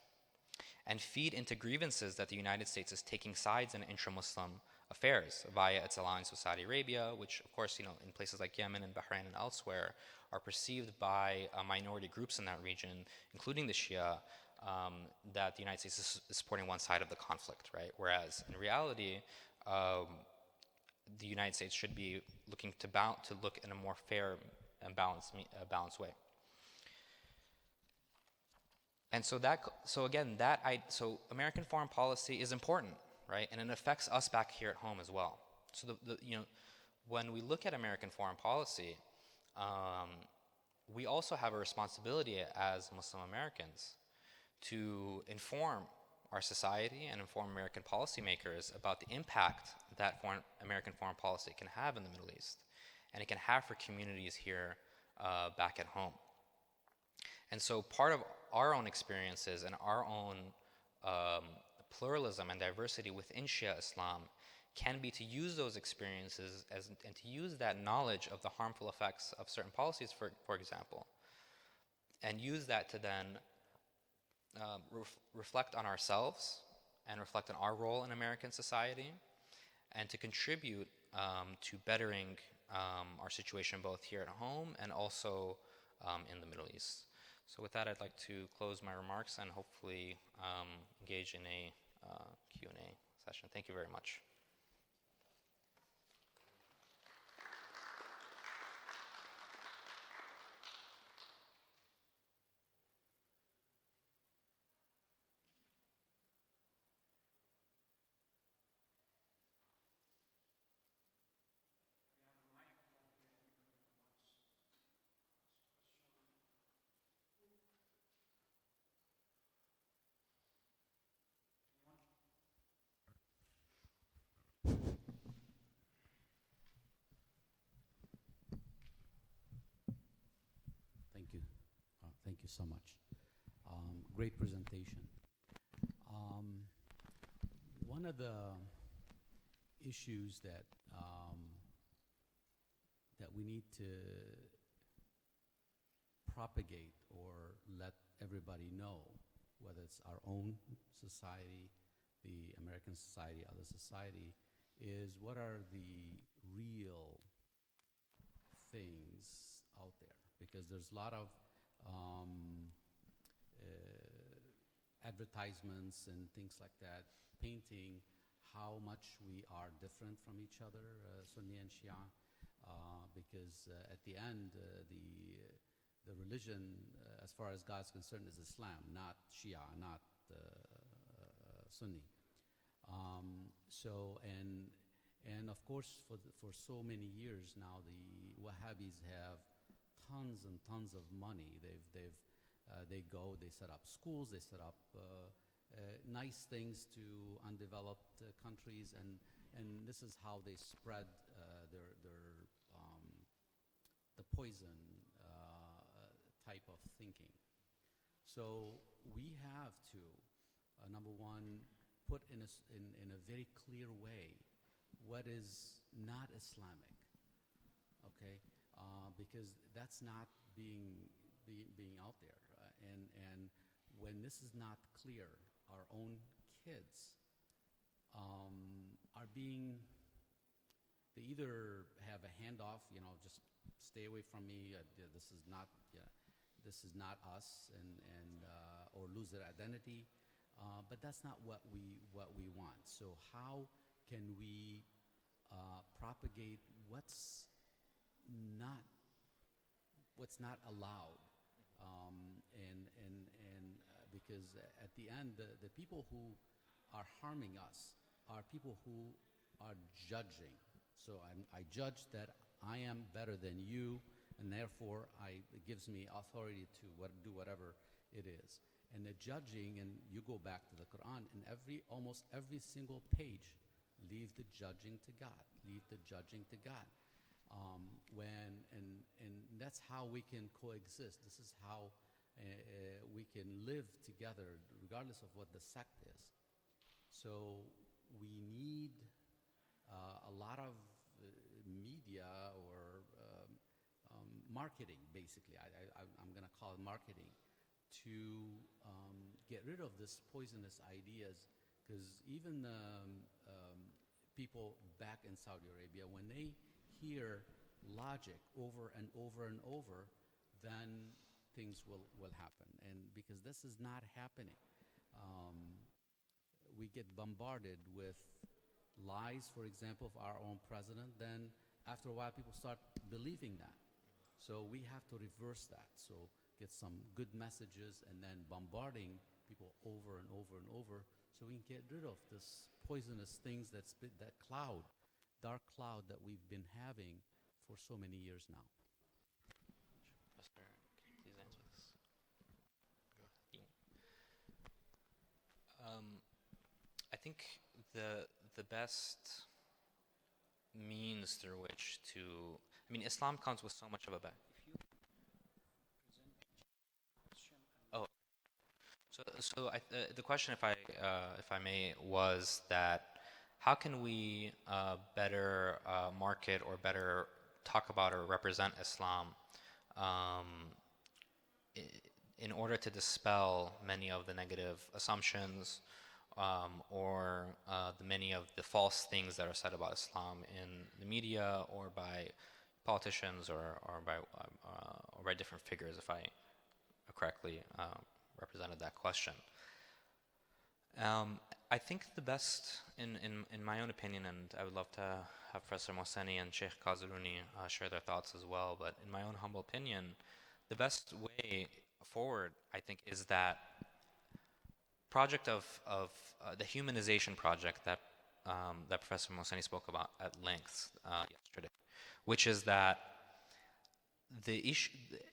and feed into grievances that the United States is taking sides in intra-Muslim affairs via its alliance with Saudi Arabia, which, of course, in places like Yemen and Bahrain and elsewhere, are perceived by minority groups in that region, including the Shia, that the United States is supporting one side of the conflict, right? Whereas, in reality, the United States should be looking to look in a more fair and balanced way. And so American foreign policy is important, right? And it affects us back here at home as well. So when we look at American foreign policy, we also have a responsibility as Muslim Americans to inform our society and inform American policymakers about the impact that American foreign policy can have in the Middle East, and it can have for communities here back at home. And so part of our own experiences and our own pluralism and diversity within Shia Islam can be to use those experiences and to use that knowledge of the harmful effects of certain policies, for example, and use that to then reflect on ourselves and reflect on our role in American society, and to contribute to bettering our situation both here at home and also in the Middle East. So with that, I'd like to close my remarks and hopefully engage in a Q&A session. Thank you very much. Thank you so much. Great presentation. One of the issues that we need to propagate or let everybody know, whether it's our own society, the American society, other society, is what are the real things out there? Because there's a lot of advertisements and things like that painting how much we are different from each other, Sunni and Shia, because at the end, the religion, as far as God's concerned, is Islam, not Shia, not Sunni. And of course, for so many years now, the Wahhabis have tons and tons of money. They set up schools, they set up nice things to undeveloped countries, and this is how they spread the poison type of thinking. So we have to, number one, put in a very clear way what is not Islamic, okay? Because that's not being out there. And when this is not clear, our own kids are being, they either have a handoff, just stay away from me, this is not, this is not us, and or lose their identity. But that's not what we want. So how can we propagate what's not allowed? And because at the end, the people who are harming us are people who are judging. So I judge that I am better than you, and therefore it gives me authority to do whatever it is. And the judging, and you go back to the Quran, and almost every single page, leave the judging to God. Leave the judging to God. And that's how we can coexist. This is how we can live together, regardless of what the sect is. So we need a lot of media or marketing, basically. I'm going to call it marketing, to get rid of this poisonous ideas, because even people back in Saudi Arabia, when they hear logic over and over and over, then things will happen. And because this is not happening, we get bombarded with lies, for example, of our own president, then after a while people start believing that. So we have to reverse that. So get some good messages and then bombarding people over and over and over, so we can get rid of this poisonous things, that cloud, dark cloud that we've been having for so many years now. Pastor, can you please answer this? I think the best means through which to, Islam comes with so much of a Oh, so the question, if I may, was that how can we better market or better talk about or represent Islam in order to dispel many of the negative assumptions or many of the false things that are said about Islam in the media or by politicians or by different figures, if I correctly represented that question. I think the best, in my own opinion, and I would love to have Professor Mohseni and Sheikh Qazaruni share their thoughts as well, but in my own humble opinion, the best way forward, I think, is that project of the humanization project that Professor Mohseni spoke about at length yesterday, which is that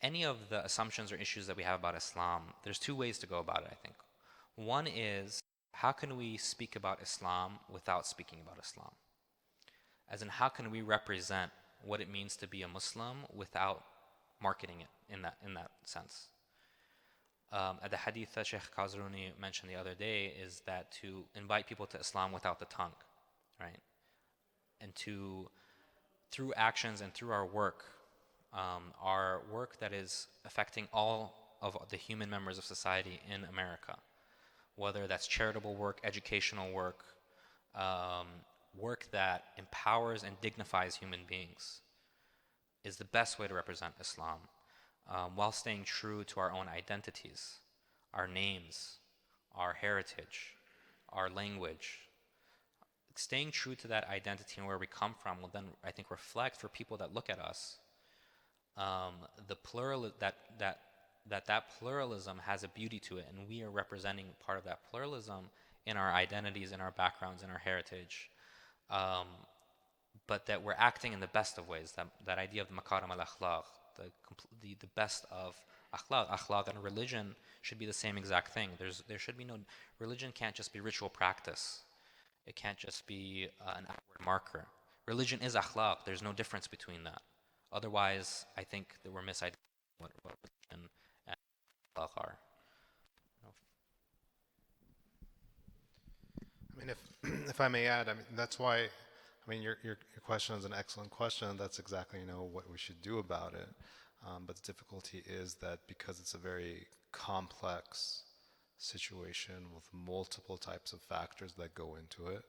any of the assumptions or issues that we have about Islam, there's two ways to go about it, I think. One is, how can we speak about Islam without speaking about Islam? As in, how can we represent what it means to be a Muslim without marketing it in that sense? The hadith that Sheikh Qazaruni mentioned the other day is that to invite people to Islam without the tongue, right? And through actions and through our work that is affecting all of the human members of society in America, whether that's charitable work, educational work, work that empowers and dignifies human beings, is the best way to represent Islam, while staying true to our own identities, our names, our heritage, our language. Staying true to that identity and where we come from will then, I think, reflect for people that look at us the that pluralism has a beauty to it, and we are representing part of that pluralism in our identities, in our backgrounds, in our heritage, but that we're acting in the best of ways. That idea of the makarim al-akhlaq, the best of akhlaq, and religion should be the same exact thing. There should be no, religion can't just be ritual practice. It can't just be an outward marker. Religion is akhlaq. There's no difference between that. Otherwise, I think that we're misidentified what religion and akhlaq are. If I may add, that's why I mean, your question is an excellent question. That's exactly, what we should do about it. But the difficulty is that because it's a very complex situation with multiple types of factors that go into it,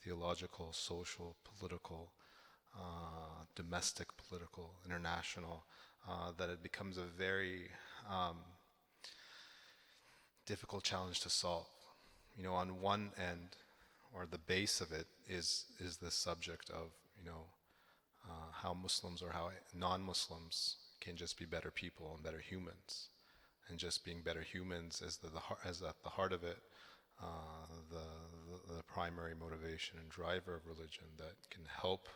theological, social, political, domestic, political, international, that it becomes a very difficult challenge to solve. On one end, or the base of it, is the subject of how Muslims or how non-Muslims can just be better people and better humans, and just being better humans is at the heart of it, the primary motivation and driver of religion that can help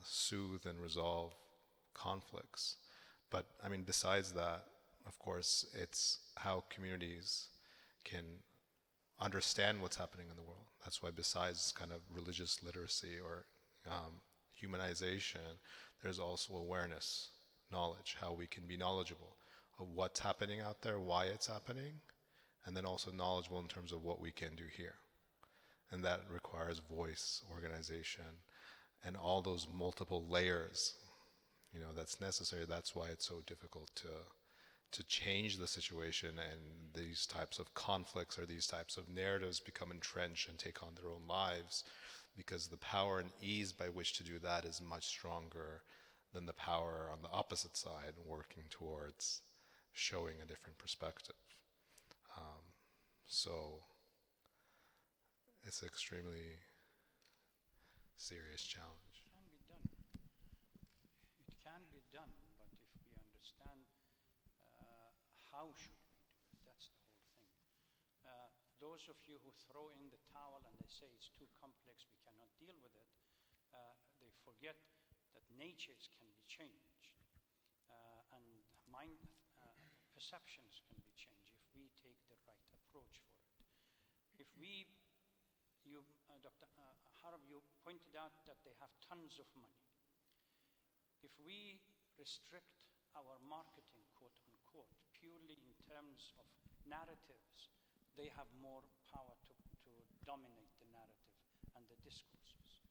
soothe and resolve conflicts. But I mean, besides that, of course, it's how communities can understand what's happening in the world. That's why, besides kind of religious literacy or humanization, there's also awareness, knowledge, how we can be knowledgeable of what's happening out there, why it's happening, and then also knowledgeable in terms of what we can do here. And that requires voice, organization, and all those multiple layers, that's necessary. That's why it's so difficult to change the situation, and these types of conflicts or these types of narratives become entrenched and take on their own lives, because the power and ease by which to do that is much stronger than the power on the opposite side working towards showing a different perspective. So it's an extremely serious challenge. It can be done. It can be done, but if we understand how should we do it, that's the whole thing. Those of you who throw in the towel and they say it's too complex, we cannot deal with it, they forget that natures can be changed, and mind perceptions can be changed if we take the right approach for it. If Dr. Harb, you pointed out that they have tons of money. If we restrict our marketing, quote unquote, purely in terms of narratives, they have more power to dominate the narrative and the discourses.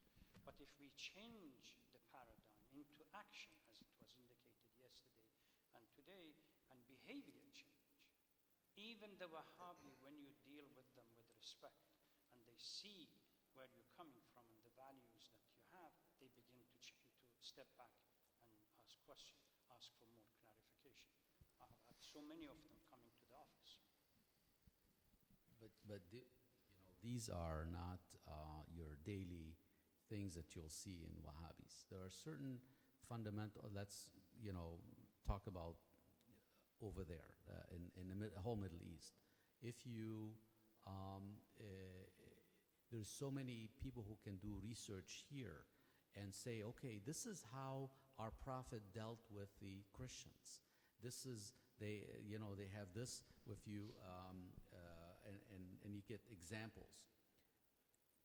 But if we change the paradigm into action, as it was indicated yesterday and today, and behavior change, even the Wahhabi, when you deal with them with respect and they see where you're coming from and the values that you have, they begin to step back and ask questions, ask for more clarification. I have had so many of them coming to the office. But these are not your daily things that you'll see in Wahhabis. There are certain fundamental, let's talk about over there in the whole Middle East. If you, there's so many people who can do research here and say, okay, this is how our Prophet dealt with the Christians. This is, they have this with you, and you get examples.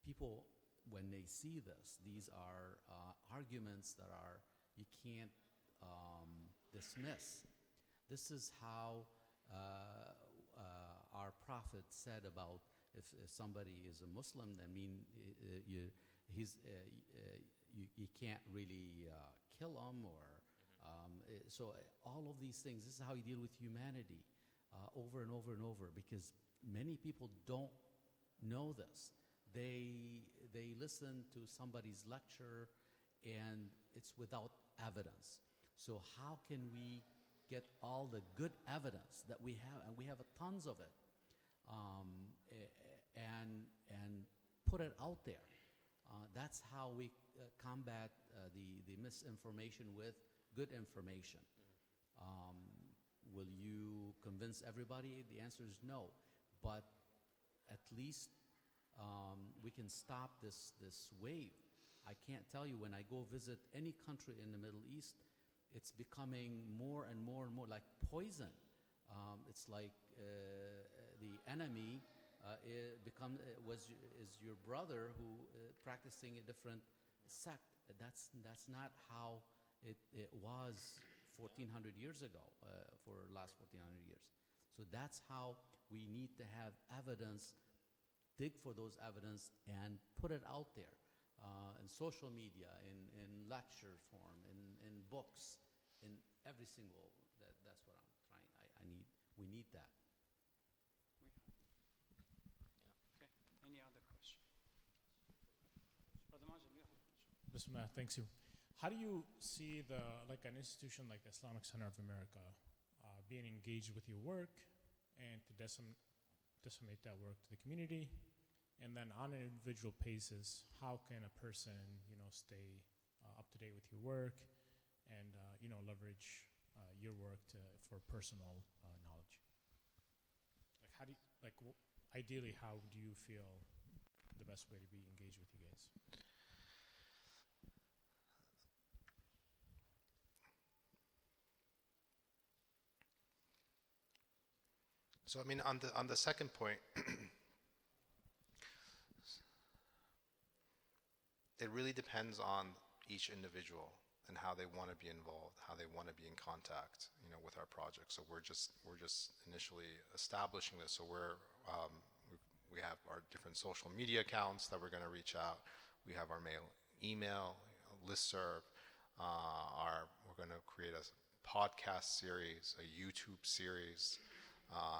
People, when they see this, these are arguments that you can't dismiss. This is how our Prophet said about if somebody is a Muslim, I mean, you can't really kill him, or so all of these things. This is how you deal with humanity over and over and over, because many people don't know this. They listen to somebody's lecture and it's without evidence. So how can we get all the good evidence that we have, and we have tons of it, and put it out there? That's how we combat the misinformation with good information. Will you convince everybody? The answer is no, but at least we can stop this wave. I can't tell you, when I go visit any country in the Middle East, it's becoming more and more and more like poison. It's like the enemy is your brother who practicing a different sect. That's not how it was 1,400 years ago, for the last 1,400 years. So that's how we need to have evidence, dig for those evidence, and put it out there. in social media, in lecture form, in books, in every single. That's what I'm trying. I need. We need that. Okay. Any other question? Brother Mazen, you have a question. Bismillah, thanks you. How do you see like an institution like the Islamic Center of America being engaged with your work and to disseminate that work to the community? And then on an individual basis, how can a person, stay up to date with your work and, leverage your work for personal knowledge? Ideally, how do you feel the best way to be engaged with you guys? So I mean, on the second point, it really depends on each individual and how they want to be involved, how they want to be in contact, with our project. So we're just initially establishing this. So we have our different social media accounts that we're going to reach out. We have our email, listserv. We're going to create a podcast series, a YouTube series,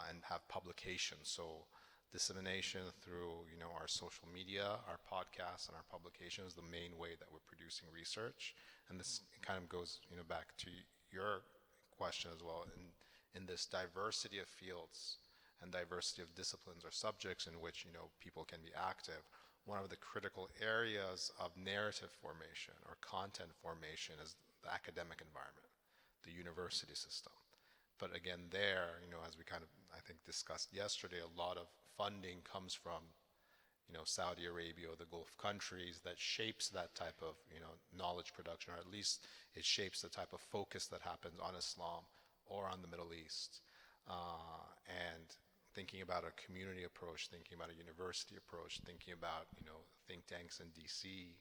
and have publications. So dissemination through our social media, our podcasts, and our publications is the main way that we're producing research. And this kind of goes back to your question as well. In this diversity of fields and diversity of disciplines or subjects in which people can be active, one of the critical areas of narrative formation or content formation is the academic environment, the university system. But again, there, as we kind of, I think, discussed yesterday, a lot of funding comes from, Saudi Arabia or the Gulf countries that shapes that type of, knowledge production, or at least it shapes the type of focus that happens on Islam or on the Middle East. And thinking about a community approach, thinking about a university approach, thinking about, think tanks in DC,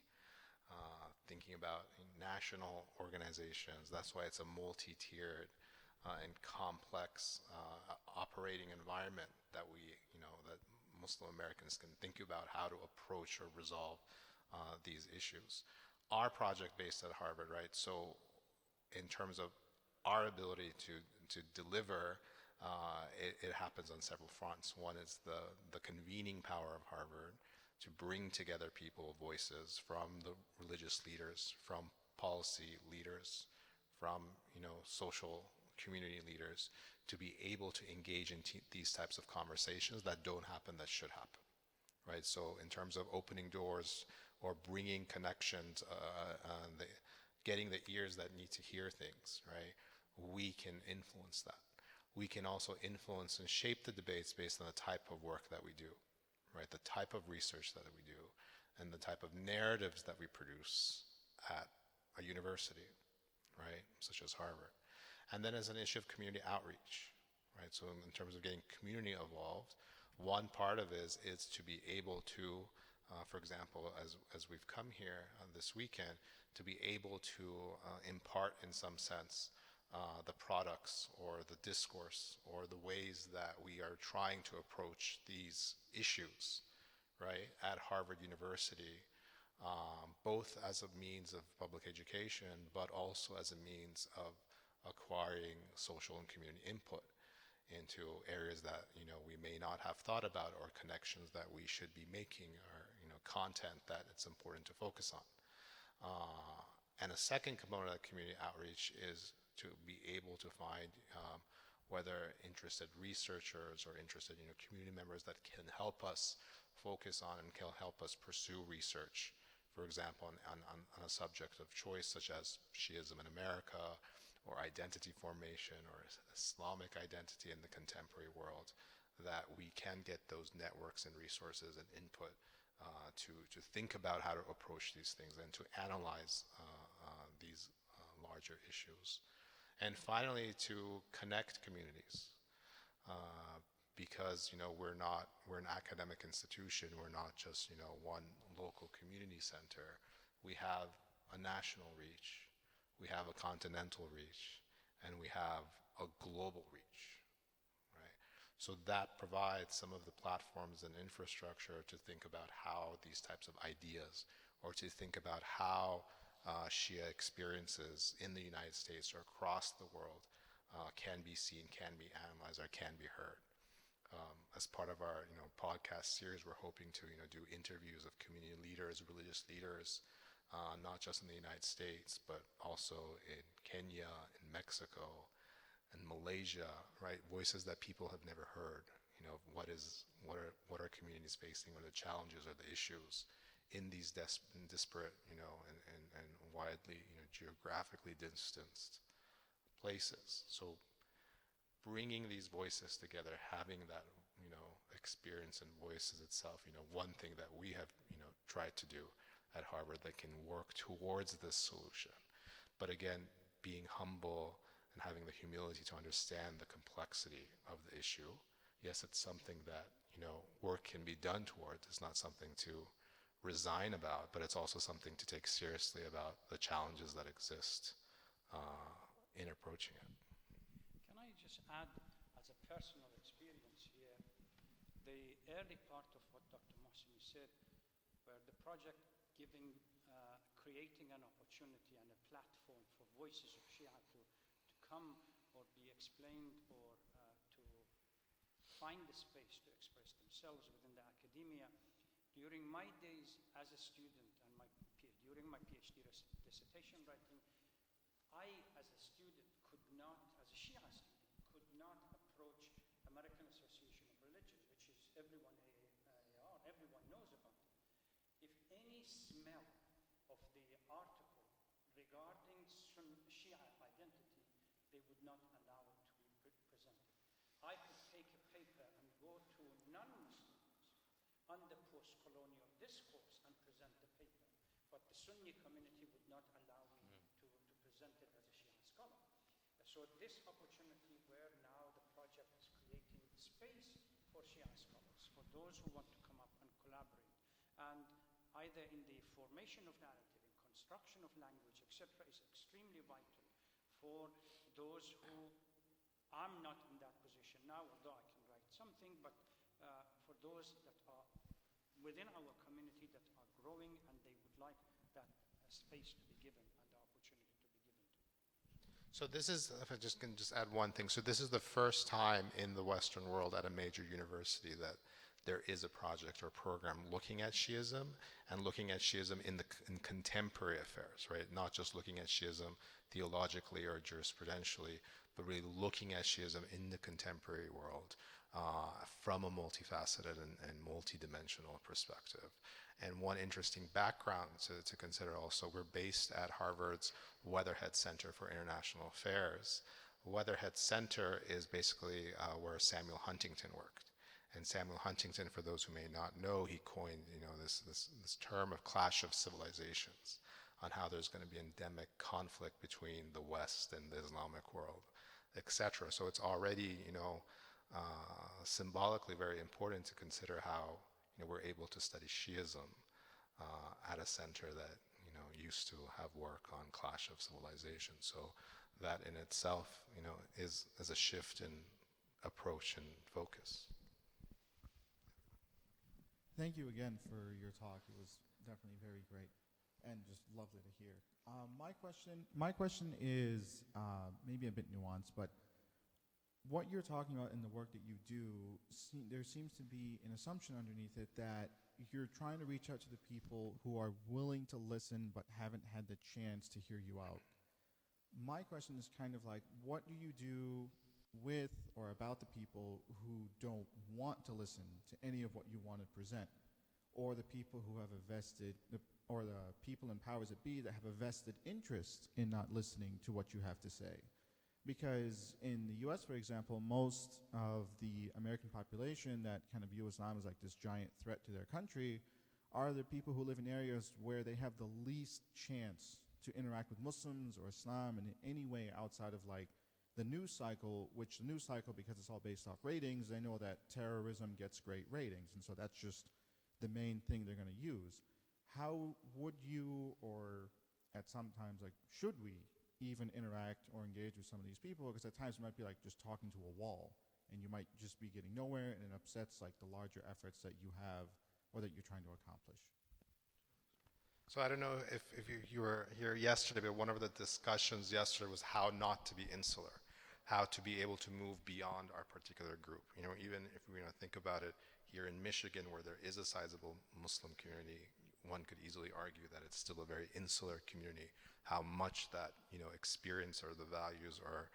thinking about national organizations. That's why it's a multi-tiered and complex operating environment that that Muslim Americans can think about how to approach or resolve these issues. Our project based at Harvard, right? So in terms of our ability to deliver, it happens on several fronts. One is the convening power of Harvard to bring together people, voices from the religious leaders, from policy leaders, from social community leaders, to be able to engage in these types of conversations that don't happen, that should happen, right? So in terms of opening doors or bringing connections, getting the ears that need to hear things, right? We can influence that. We can also influence and shape the debates based on the type of work that we do, right? The type of research that we do and the type of narratives that we produce at a university, right? Such as Harvard. And then as an issue of community outreach, right? So in terms of getting community involved, one part of it is to be able to, for example, as we've come here this weekend, to be able to impart in some sense the products or the discourse or the ways that we are trying to approach these issues, right, at Harvard University, both as a means of public education, but also as a means of acquiring social and community input into areas that we may not have thought about, or connections that we should be making, or content that it's important to focus on. And a second component of community outreach is to be able to find whether interested researchers or interested community members that can help us focus on and can help us pursue research, for example, on a subject of choice such as Shism in America, or identity formation, or Islamic identity in the contemporary world, that we can get those networks and resources and input to think about how to approach these things and to analyze these larger issues. And finally, to connect communities, because we're an academic institution. We're not just one local community center. We have a national reach. We have a continental reach, and we have a global reach, right? So that provides some of the platforms and infrastructure to think about how these types of ideas or to think about how Shia experiences in the United States or across the world can be seen, can be analyzed, or can be heard. As part of our podcast series, we're hoping to do interviews of community leaders, religious leaders, not just in the United States, but also in Kenya, in Mexico, and Malaysia, right? Voices that people have never heard. What are communities facing, what are the challenges or the issues in these disparate, and widely, geographically distanced places. So bringing these voices together, having that, experience and voices itself, one thing that we have, tried to do at Harvard that can work towards this solution. But again, being humble and having the humility to understand the complexity of the issue. Yes, it's something that, work can be done towards. It's not something to resign about, but it's also something to take seriously about the challenges that exist in approaching it. Can I just add, as a personal experience here, the early part of what Dr. Mohseni said, where the project creating an opportunity and a platform for voices of Shia to come or be explained or to find the space to express themselves within the academia. During my days as a student and during my PhD dissertation writing, I, as a student, as a Shia student, could not approach American Association of Religions, which is everyone, AAR, everyone knows about it. If any smell of the article regarding Shia identity, they would not allow it to be presented. I could take a paper and go to non-Muslims under post-colonial discourse and present the paper, but the Sunni community would not allow me to present it as a Shia scholar. So this opportunity where now the project is creating space for Shia scholars, for those who want to come up and collaborate, and either in the formation of narrative, in construction of language, etc., is extremely vital for those who, I'm not in that position now, although I can write something, but for those that are within our community that are growing and they would like that space to be given and the opportunity to be given to. So this is, if I can add one thing, so this is the first time in the Western world at a major university that there is a project or program looking at Shi'ism and looking at Shi'ism in contemporary affairs, right? Not just looking at Shi'ism theologically or jurisprudentially, but really looking at Shi'ism in the contemporary world from a multifaceted and multidimensional perspective. And one interesting background to consider also, we're based at Harvard's Weatherhead Center for International Affairs. Weatherhead Center is basically where Samuel Huntington worked. And Samuel Huntington, for those who may not know, he coined this term of clash of civilizations, on how there's going to be endemic conflict between the West and the Islamic world, etc. So it's already symbolically very important to consider how we're able to study Shi'ism at a center that used to have work on clash of civilizations. So that in itself is a shift in approach and focus. Thank you again for your talk. It was definitely very great and just lovely to hear. My question is maybe a bit nuanced, but what you're talking about in the work that you do, there seems to be an assumption underneath it that you're trying to reach out to the people who are willing to listen but haven't had the chance to hear you out. My question is kind of like, what do you do with or about the people who don't want to listen to any of what you want to present, or the people who have or the people in powers that be that have a vested interest in not listening to what you have to say? Because in the US, for example, most of the American population that kind of view Islam as like this giant threat to their country are the people who live in areas where they have the least chance to interact with Muslims or Islam in any way outside of like the news cycle, which the news cycle, because it's all based off ratings, they know that terrorism gets great ratings, and so that's just the main thing they're going to use. How would you, or at sometimes, like, should we even interact or engage with some of these people? Because at times it might be like just talking to a wall, and you might just be getting nowhere, and it upsets like the larger efforts that you have or that you're trying to accomplish. So I don't know if you were here yesterday, but one of the discussions yesterday was how not to be insular, how to be able to move beyond our particular group. You know, even if we think about it here in Michigan, where there is a sizable Muslim community, one could easily argue that it's still a very insular community. How much that experience or the values or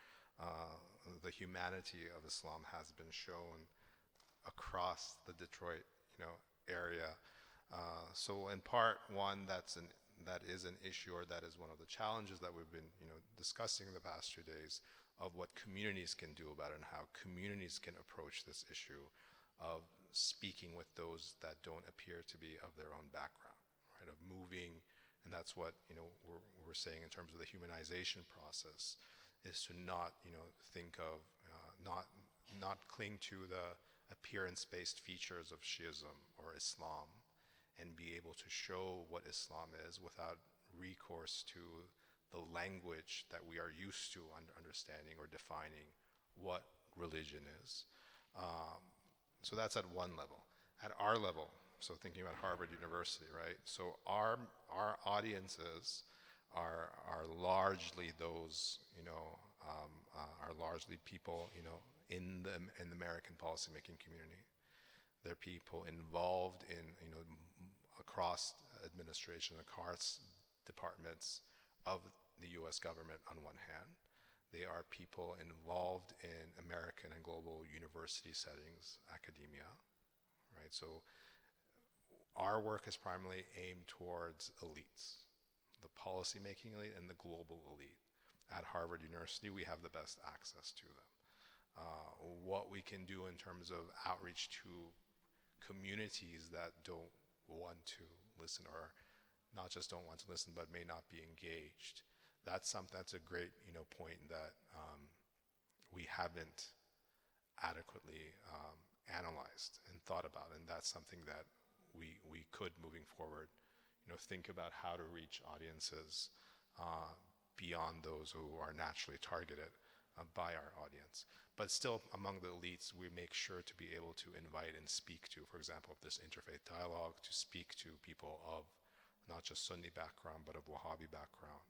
the humanity of Islam has been shown across the Detroit area. So in part one, that is an issue, or that is one of the challenges that we've been discussing in the past 2 days, of what communities can do about it and how communities can approach this issue of speaking with those that don't appear to be of their own background, right? Of moving, and that's what we're saying in terms of the humanization process, is to not think of not cling to the appearance-based features of Shism or Islam, and be able to show what Islam is without recourse to the language that we are used to understanding or defining what religion is. So that's at one level. At our level, so thinking about Harvard University, right? So our audiences are largely those, are largely people, in the American policymaking community. They're people involved in, across administration, across departments of the U.S. government on one hand. They are people involved in American and global university settings, academia, right? So our work is primarily aimed towards elites, the policymaking elite and the global elite. At Harvard University, we have the best access to them. What we can do in terms of outreach to communities that don't want to listen, or not just don't want to listen, but may not be engaged. That's a great point that we haven't adequately analyzed and thought about, and that's something that we could, moving forward, think about how to reach audiences beyond those who are naturally targeted by our audience. But still, among the elites, we make sure to be able to invite and speak to, for example, this interfaith dialogue, to speak to people of not just Sunni background, but of Wahhabi background,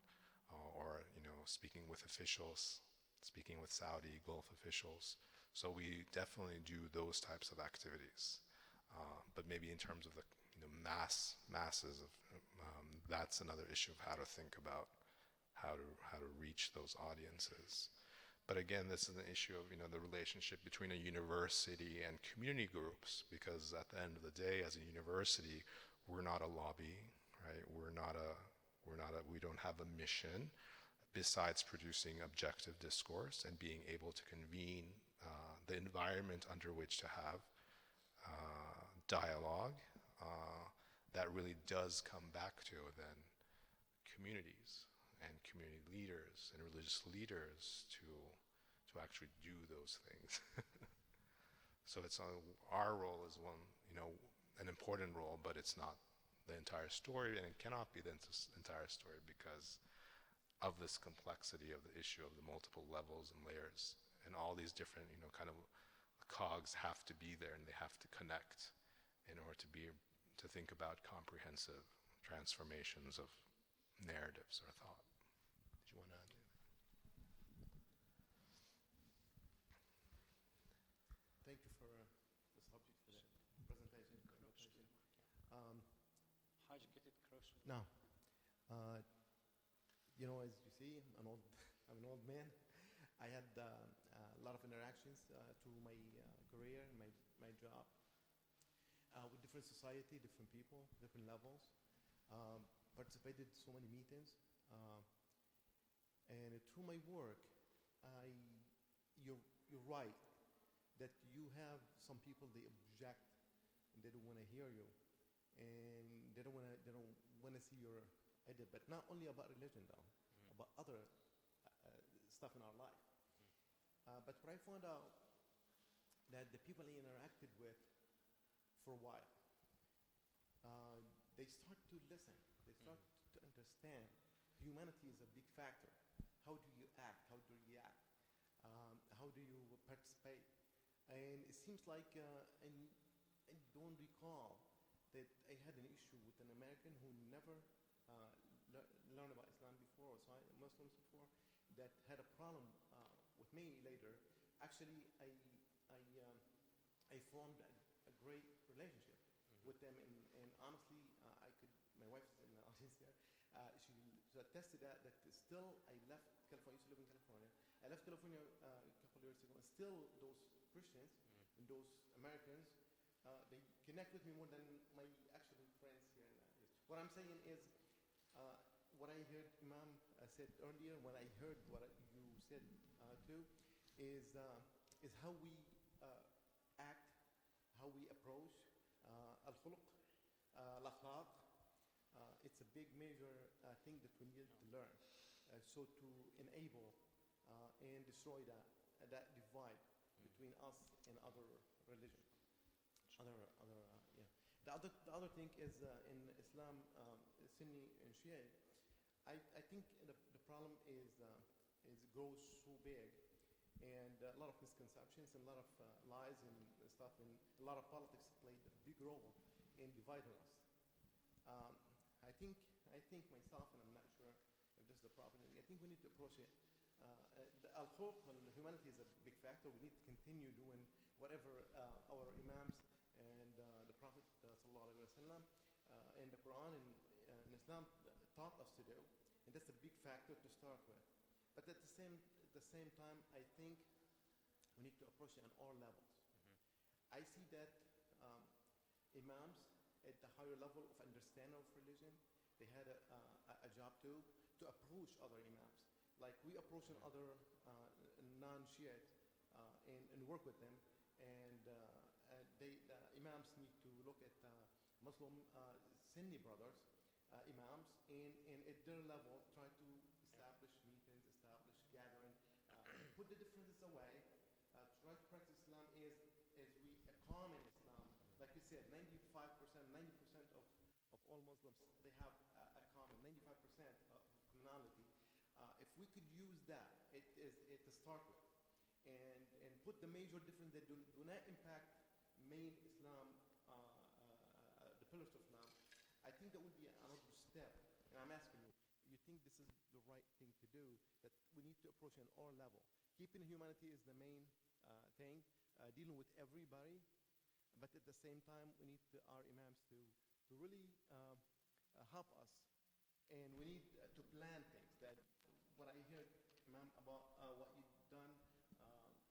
or speaking with officials, speaking with Saudi Gulf officials. So we definitely do those types of activities. But maybe in terms of the masses of that's another issue of how to think about how to reach those audiences. But again, this is an issue of the relationship between a university and community groups, because at the end of the day, as a university, we're not a lobby, right? We don't have a mission besides producing objective discourse and being able to convene the environment under which to have dialogue that really does come back to then communities and community leaders and religious leaders to actually do those things. So it's our role is one, an important role, but it's not the entire story, and it cannot be the entire story because of this complexity of the issue of the multiple levels and layers, and all these different, kind of cogs have to be there, and they have to connect in order to think about comprehensive transformations of narratives or thought. Did you want to add anything? Thank you for the subject for the presentation. How'd you get it closer? Now, as you see, I'm an old man. I had a lot of interactions through my career and my job with different society, different people, different levels. Participated in so many meetings, and through my work, you're right that you have some people, they object and they don't want to hear you, and they don't want to see your idea. But not only about religion, though, about other stuff in our life. But what I found out that the people I interacted with for a while, they start to listen. They start to understand humanity is a big factor. How do you act? How do you react? How do you participate? And it seems like I don't recall that I had an issue with an American who never Muslims before that had a problem with me later. Actually, I, I formed a great relationship with them, and honestly, I could. My wife is in the audience here. She attested that still I left California. I used to live in California. I left California a couple of years ago, and still those Christians and those Americans, they connect with me more than my actual friends here. What I'm saying is, what I heard Imam said earlier, what I heard what you said too, is how we act, how we approach al-khuluq, al-akhlaq. It's a big major thing that we need to learn. So to enable and destroy that divide between us and other religion, yeah. The other thing is in Islam, Sunni and Shia. I think the problem is grows so big, and a lot of misconceptions and a lot of lies and stuff, and a lot of politics played a big role in dividing us. I think myself, and I'm not sure if this is the problem. I think we need to approach it. The al-khulq and humanity is a big factor. We need to continue doing whatever our imams and the Prophet sallallahu alaihi wasallam and the Quran and Islam taught us to do, and that's a big factor to start with. But at the same time, I think we need to approach it on all levels. I see that imams at the higher level of understanding of religion, they had a job too to approach other imams, like we approach other non-Shiite and work with them, and the imams need to look at Muslim Sunni brothers, imams, and at their level try to establish meetings, establish gathering, put the differences away, try to practice Islam as we common Islam. Like you said, 90% of all Muslims, they have a common, 95% of commonality. If we could use that to start with, and put the major difference that do not impact main Islam, the pillars of Islam, I think that would be another step. And I'm asking you, you think this is the right thing to do, that we need to approach on all level? Keeping humanity is the main thing, dealing with everybody, but at the same time, we need our imams to really help us, and we need to plan things. That what I heard, Imam, about what you've done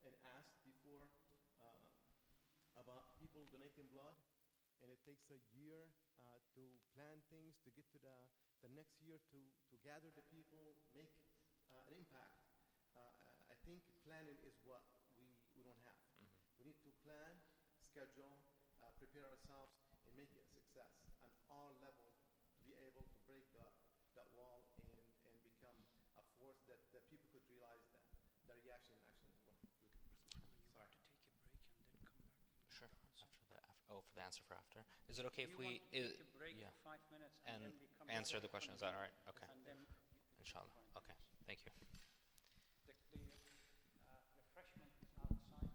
and asked before about people donating blood, and it takes a year to plan things, to get to the next year, to gather the people, make an impact. I think planning is what we don't have. We need to plan, schedule, prepare ourselves, and make it a success on all levels to be able to break that wall and become a force that people could realize that the reaction actually is what. Sorry. To take a break and then come back. Sure. For the answer for after. Is it okay if we take a break yeah, 5 minutes and then we come answer back the question? Is that all right? Okay. And then Inshallah. Okay. Thank you. the refreshment is outside.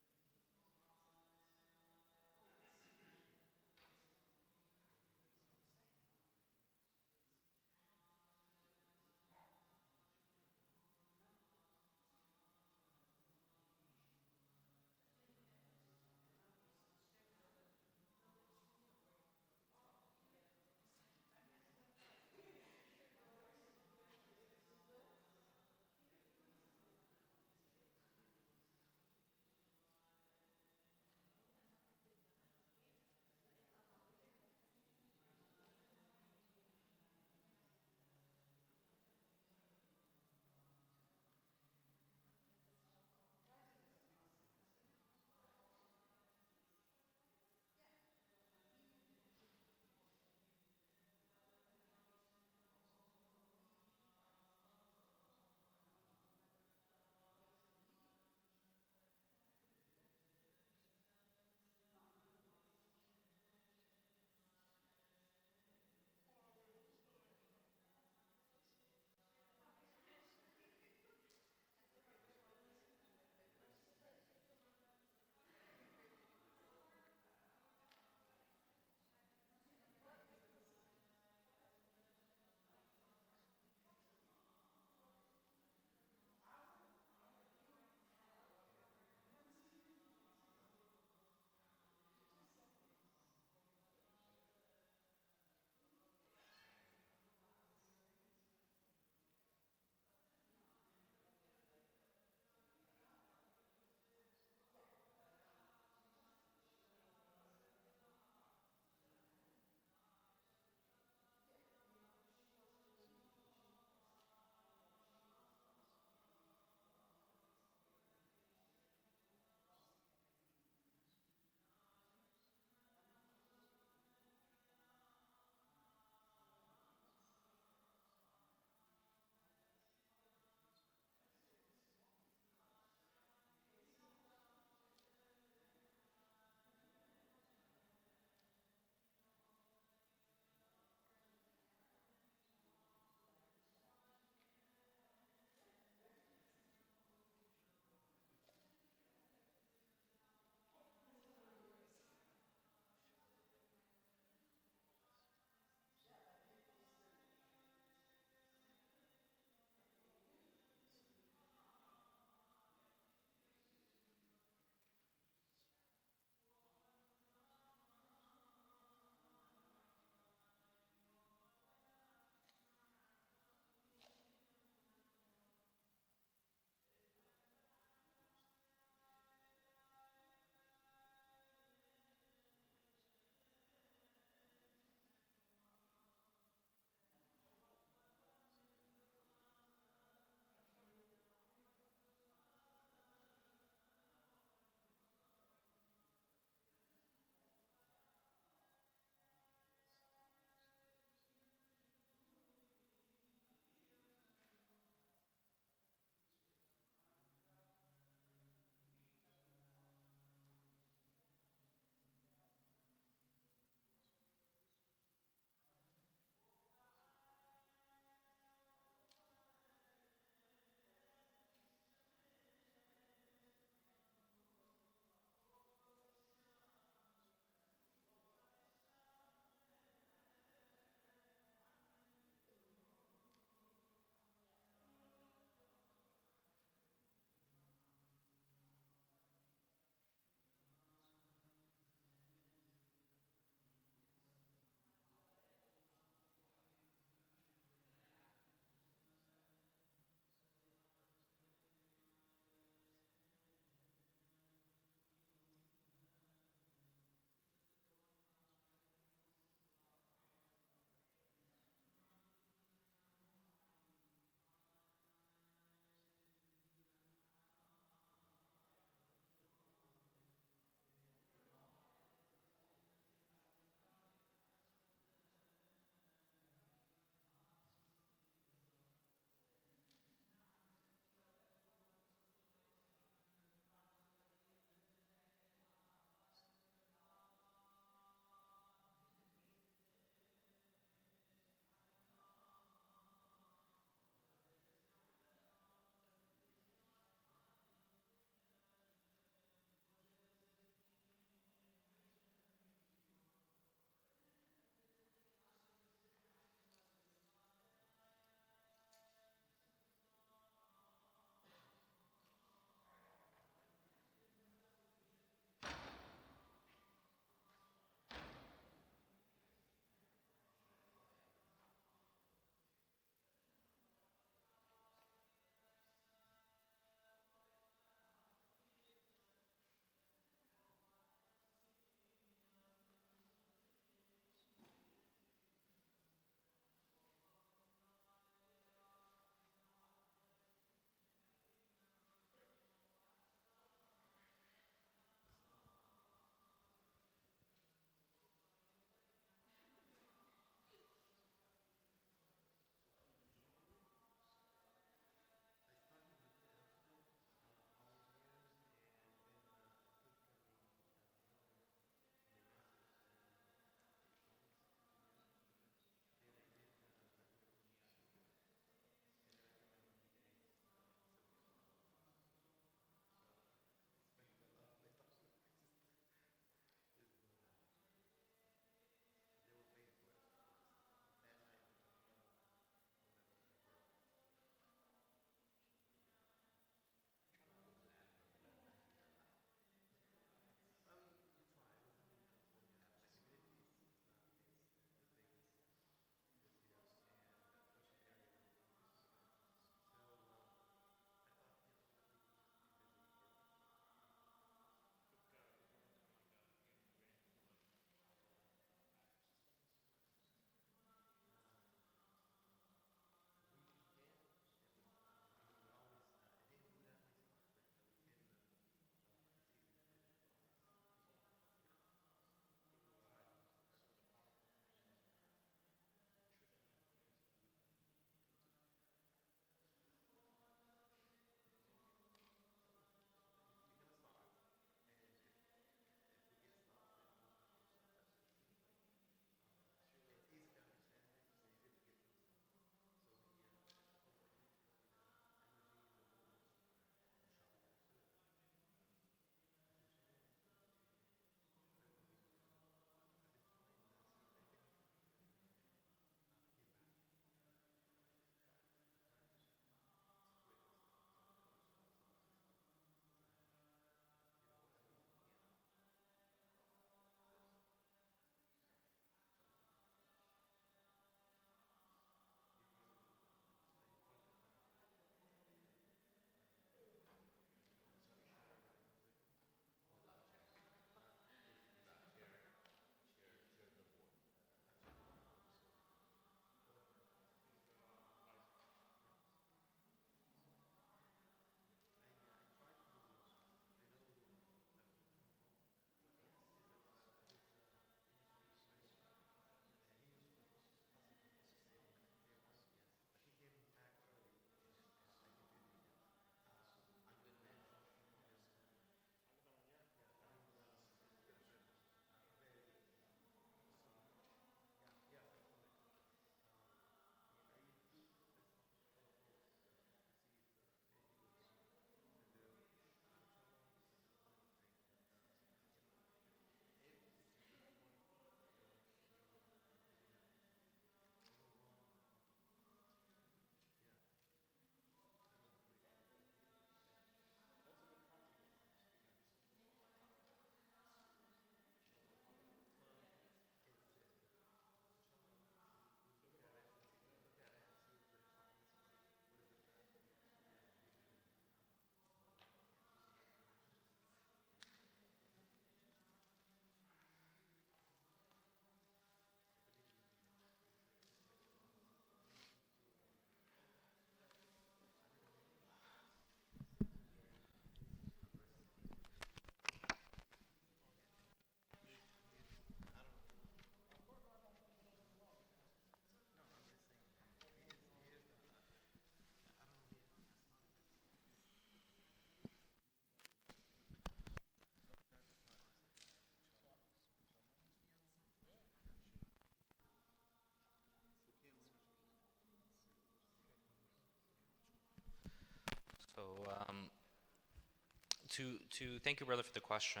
to thank you, brother, for the question.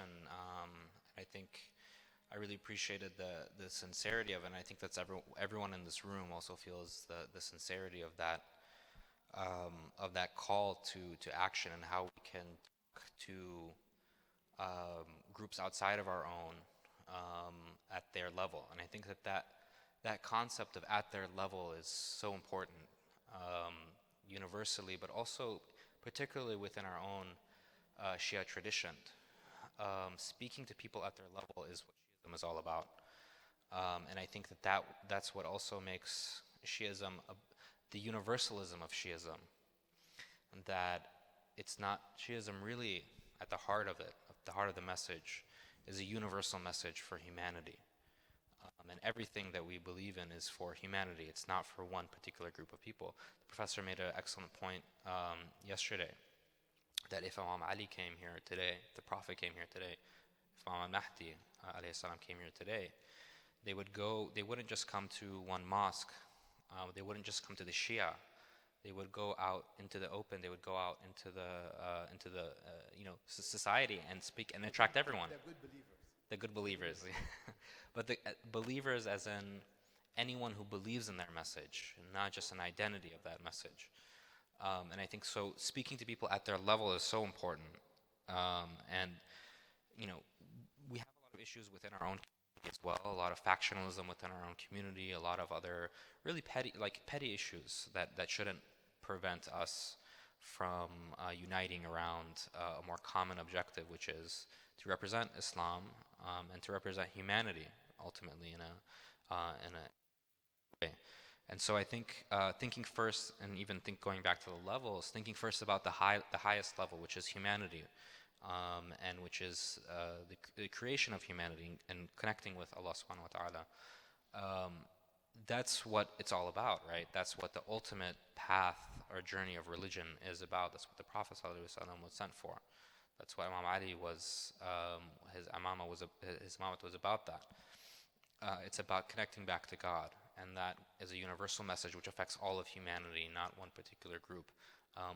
I think I really appreciated the sincerity of it, and I think that's everyone in this room also feels the sincerity of that call to action, and how we can talk to groups outside of our own at their level. And I think that concept of at their level is so important, universally, but also particularly within our own Shia tradition. Speaking to people at their level is what Shiism is all about. And I think that's what also makes Shiism the universalism of Shiism. And that it's not Shiism really at the heart of it, at the heart of the message, is a universal message for humanity. And everything that we believe in is for humanity. It's not for one particular group of people. The professor made an excellent point yesterday, that if Imam Ali came here today, the Prophet came here today, if Imam Mahdi alayhi salam came here today, they wouldn't just come to one mosque, they wouldn't just come to the Shia, they would go out into the open, they would go out into the society and speak and attract everyone. They're good believers. The good believers. But the believers as in anyone who believes in their message, and not just an identity of that message. And I think so speaking to people at their level is so important. And, we have a lot of issues within our own community as well, a lot of factionalism within our own community, a lot of other really petty issues that shouldn't prevent us from uniting around a more common objective, which is to represent Islam and to represent humanity ultimately in a way. And so I think thinking first, and even going back to the levels, thinking first about the highest level, which is humanity, and which is the creation of humanity and connecting with Allah subhanahu wa ta'ala. That's what it's all about, right? That's what the ultimate path or journey of religion is about. That's what the Prophet ﷺ was sent for. That's why Imam Ali was, his imamah was about that. It's about connecting back to God, and that is a universal message which affects all of humanity, not one particular group.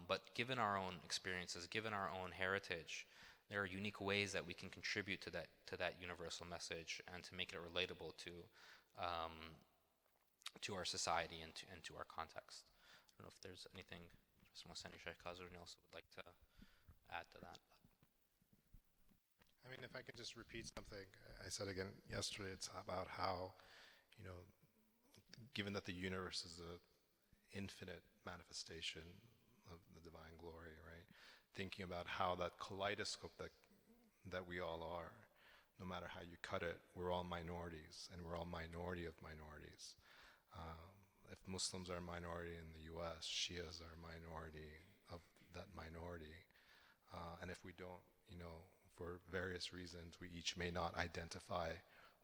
But given our own experiences, given our own heritage, there are unique ways that we can contribute to that universal message and to make it relatable to our society and to our context. I don't know if there's anything Sheikh Khazruni also would like to add to that. I mean, if I could just repeat something I said again yesterday, it's about how, given that the universe is an infinite manifestation of the divine glory, right? Thinking about how that kaleidoscope that we all are, no matter how you cut it, we're all minorities, and we're all minority of minorities. If Muslims are a minority in the U.S., Shias are a minority of that minority. And if we don't, for various reasons, we each may not identify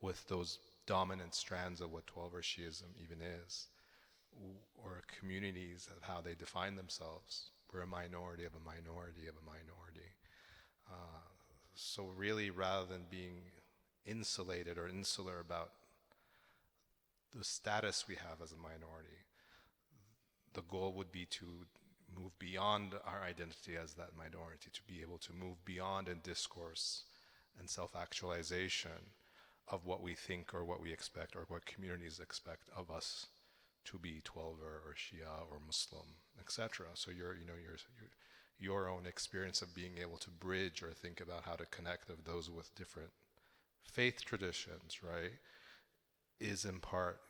with those dominant strands of what 12-er Shiism even is, or communities of how they define themselves. We're a minority of a minority of a minority. So really, rather than being insulated or insular about the status we have as a minority, the goal would be to move beyond our identity as that minority, to be able to move beyond in discourse and self-actualization of what we think or what we expect or what communities expect of us to be 12er or Shia or Muslim, etc. So your own experience of being able to bridge or think about how to connect of those with different faith traditions, right, is in part,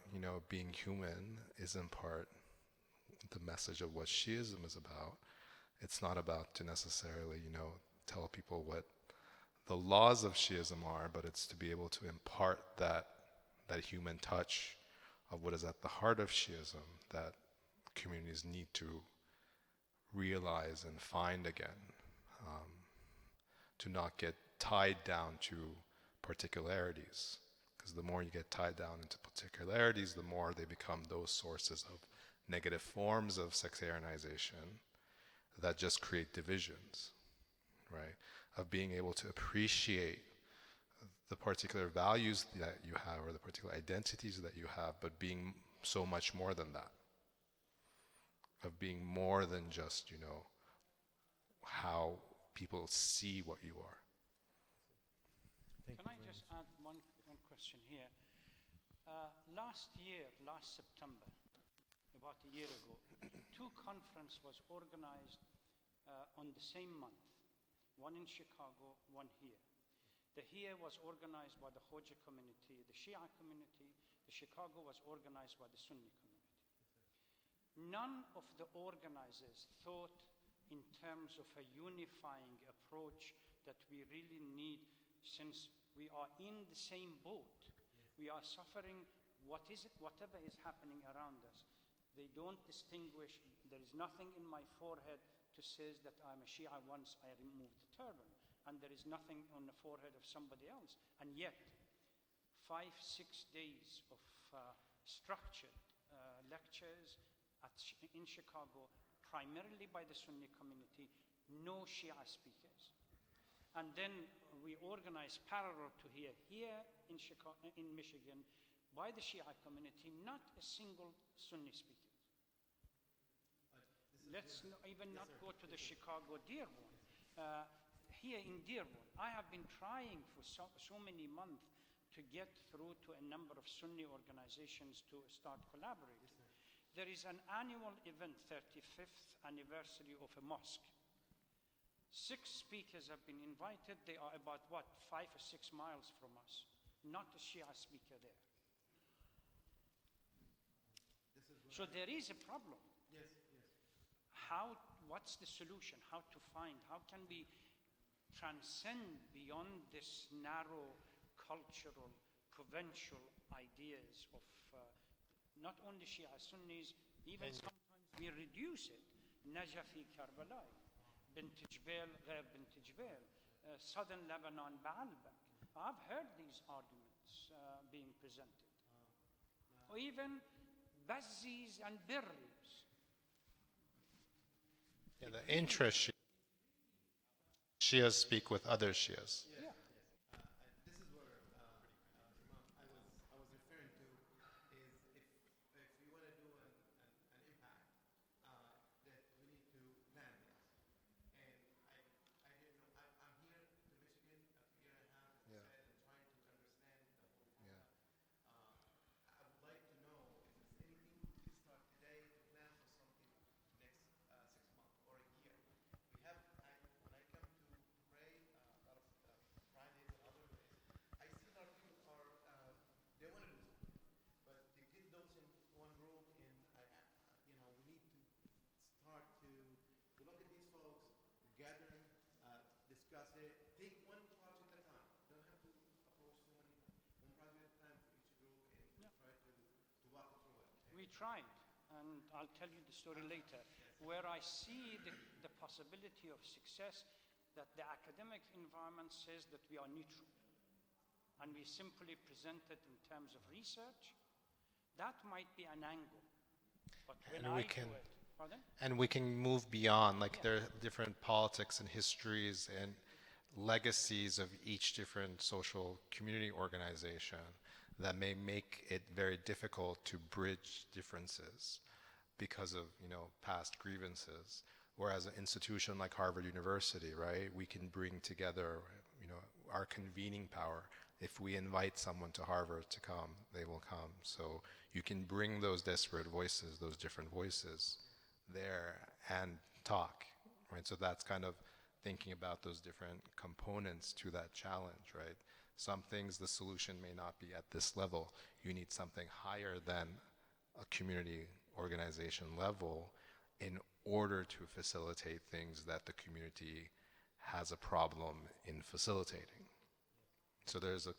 being human, is in part the message of what Shiism is about. It's not about to necessarily, tell people what the laws of Shiism are, but it's to be able to impart that human touch of what is at the heart of Shiism that communities need to realize and find again, to not get tied down to particularities. Because the more you get tied down into particularities, the more they become those sources of negative forms of sectarianization that just create divisions, right? Of being able to appreciate the particular values that you have or the particular identities that you have, but being so much more than that. Of being more than just, how people see what you are. Can I just add one question here? Last September, about a year ago, two conferences was organized on the same month, one in Chicago, one here. The here was organized by the Hoja community, the Shia community. The Chicago was organized by the Sunni community. None of the organizers thought in terms of a unifying approach that we really need, since we are in the same boat. We are suffering whatever is happening around us. They don't distinguish. There is nothing in my forehead to say that I'm a Shia once I remove the turban, and there is nothing on the forehead of somebody else. And yet, 5-6 days of structured lectures in Chicago, primarily by the Sunni community, no Shia speakers. And then we organized parallel to here in Chicago, in Michigan, by the Shia community, not a single Sunni speaker. Let's even not go to the Chicago Dearborn. Here in Dearborn, I have been trying for so many months to get through to a number of Sunni organizations to start collaborating. There is an annual event, 35th anniversary of a mosque. 6 speakers have been invited. They are about, 5 or 6 miles from us. Not a Shia speaker there. So there is a problem. Yes. What's the solution? How to find? How can we transcend beyond this narrow cultural, provincial ideas of not only Shia Sunnis, even sometimes we reduce it. Najafi Karbala, Bint Jbel, Ghair Bint Jbel, southern Lebanon, Baalbek. I've heard these arguments being presented. Or even Bazzis and Birris. Yeah, the interest Shias speak with other Shias. Yeah. This is where Imam, I was referring to is if we want to do an impact, that we need to plan this. And I didn't know. I'm here to Michigan a year and a half, as I said, and trying to understand the whole concept. I would like to know if there's anything we can start today to plan for something next 6 months or a year. We have, when I come to pray, a lot of Fridays and other days, I see a lot of people are, they want to do something, but to get those in one group, and we need to start to look at these folks, gather, discuss it, take one project at a time. Don't have to approach so many, one project at a time for each group, and try to walk through it. We tried, and I'll tell you the story later, where I see the possibility of success, that the academic environment says that we are neutral, and we simply present it in terms of research. That might be an angle, but when And we I can- do it, pardon? And we can move beyond, like there are different politics and histories and legacies of each different social community organization that may make it very difficult to bridge differences because of, past grievances. Whereas an institution like Harvard University, right, we can bring together, our convening power. If we invite someone to Harvard to come, they will come. So you can bring those disparate voices, those different voices there and talk, right? So that's kind of thinking about those different components to that challenge, right? Some things, the solution may not be at this level. You need something higher than a community organization level in order to facilitate things that the community has a problem in facilitating. So there's a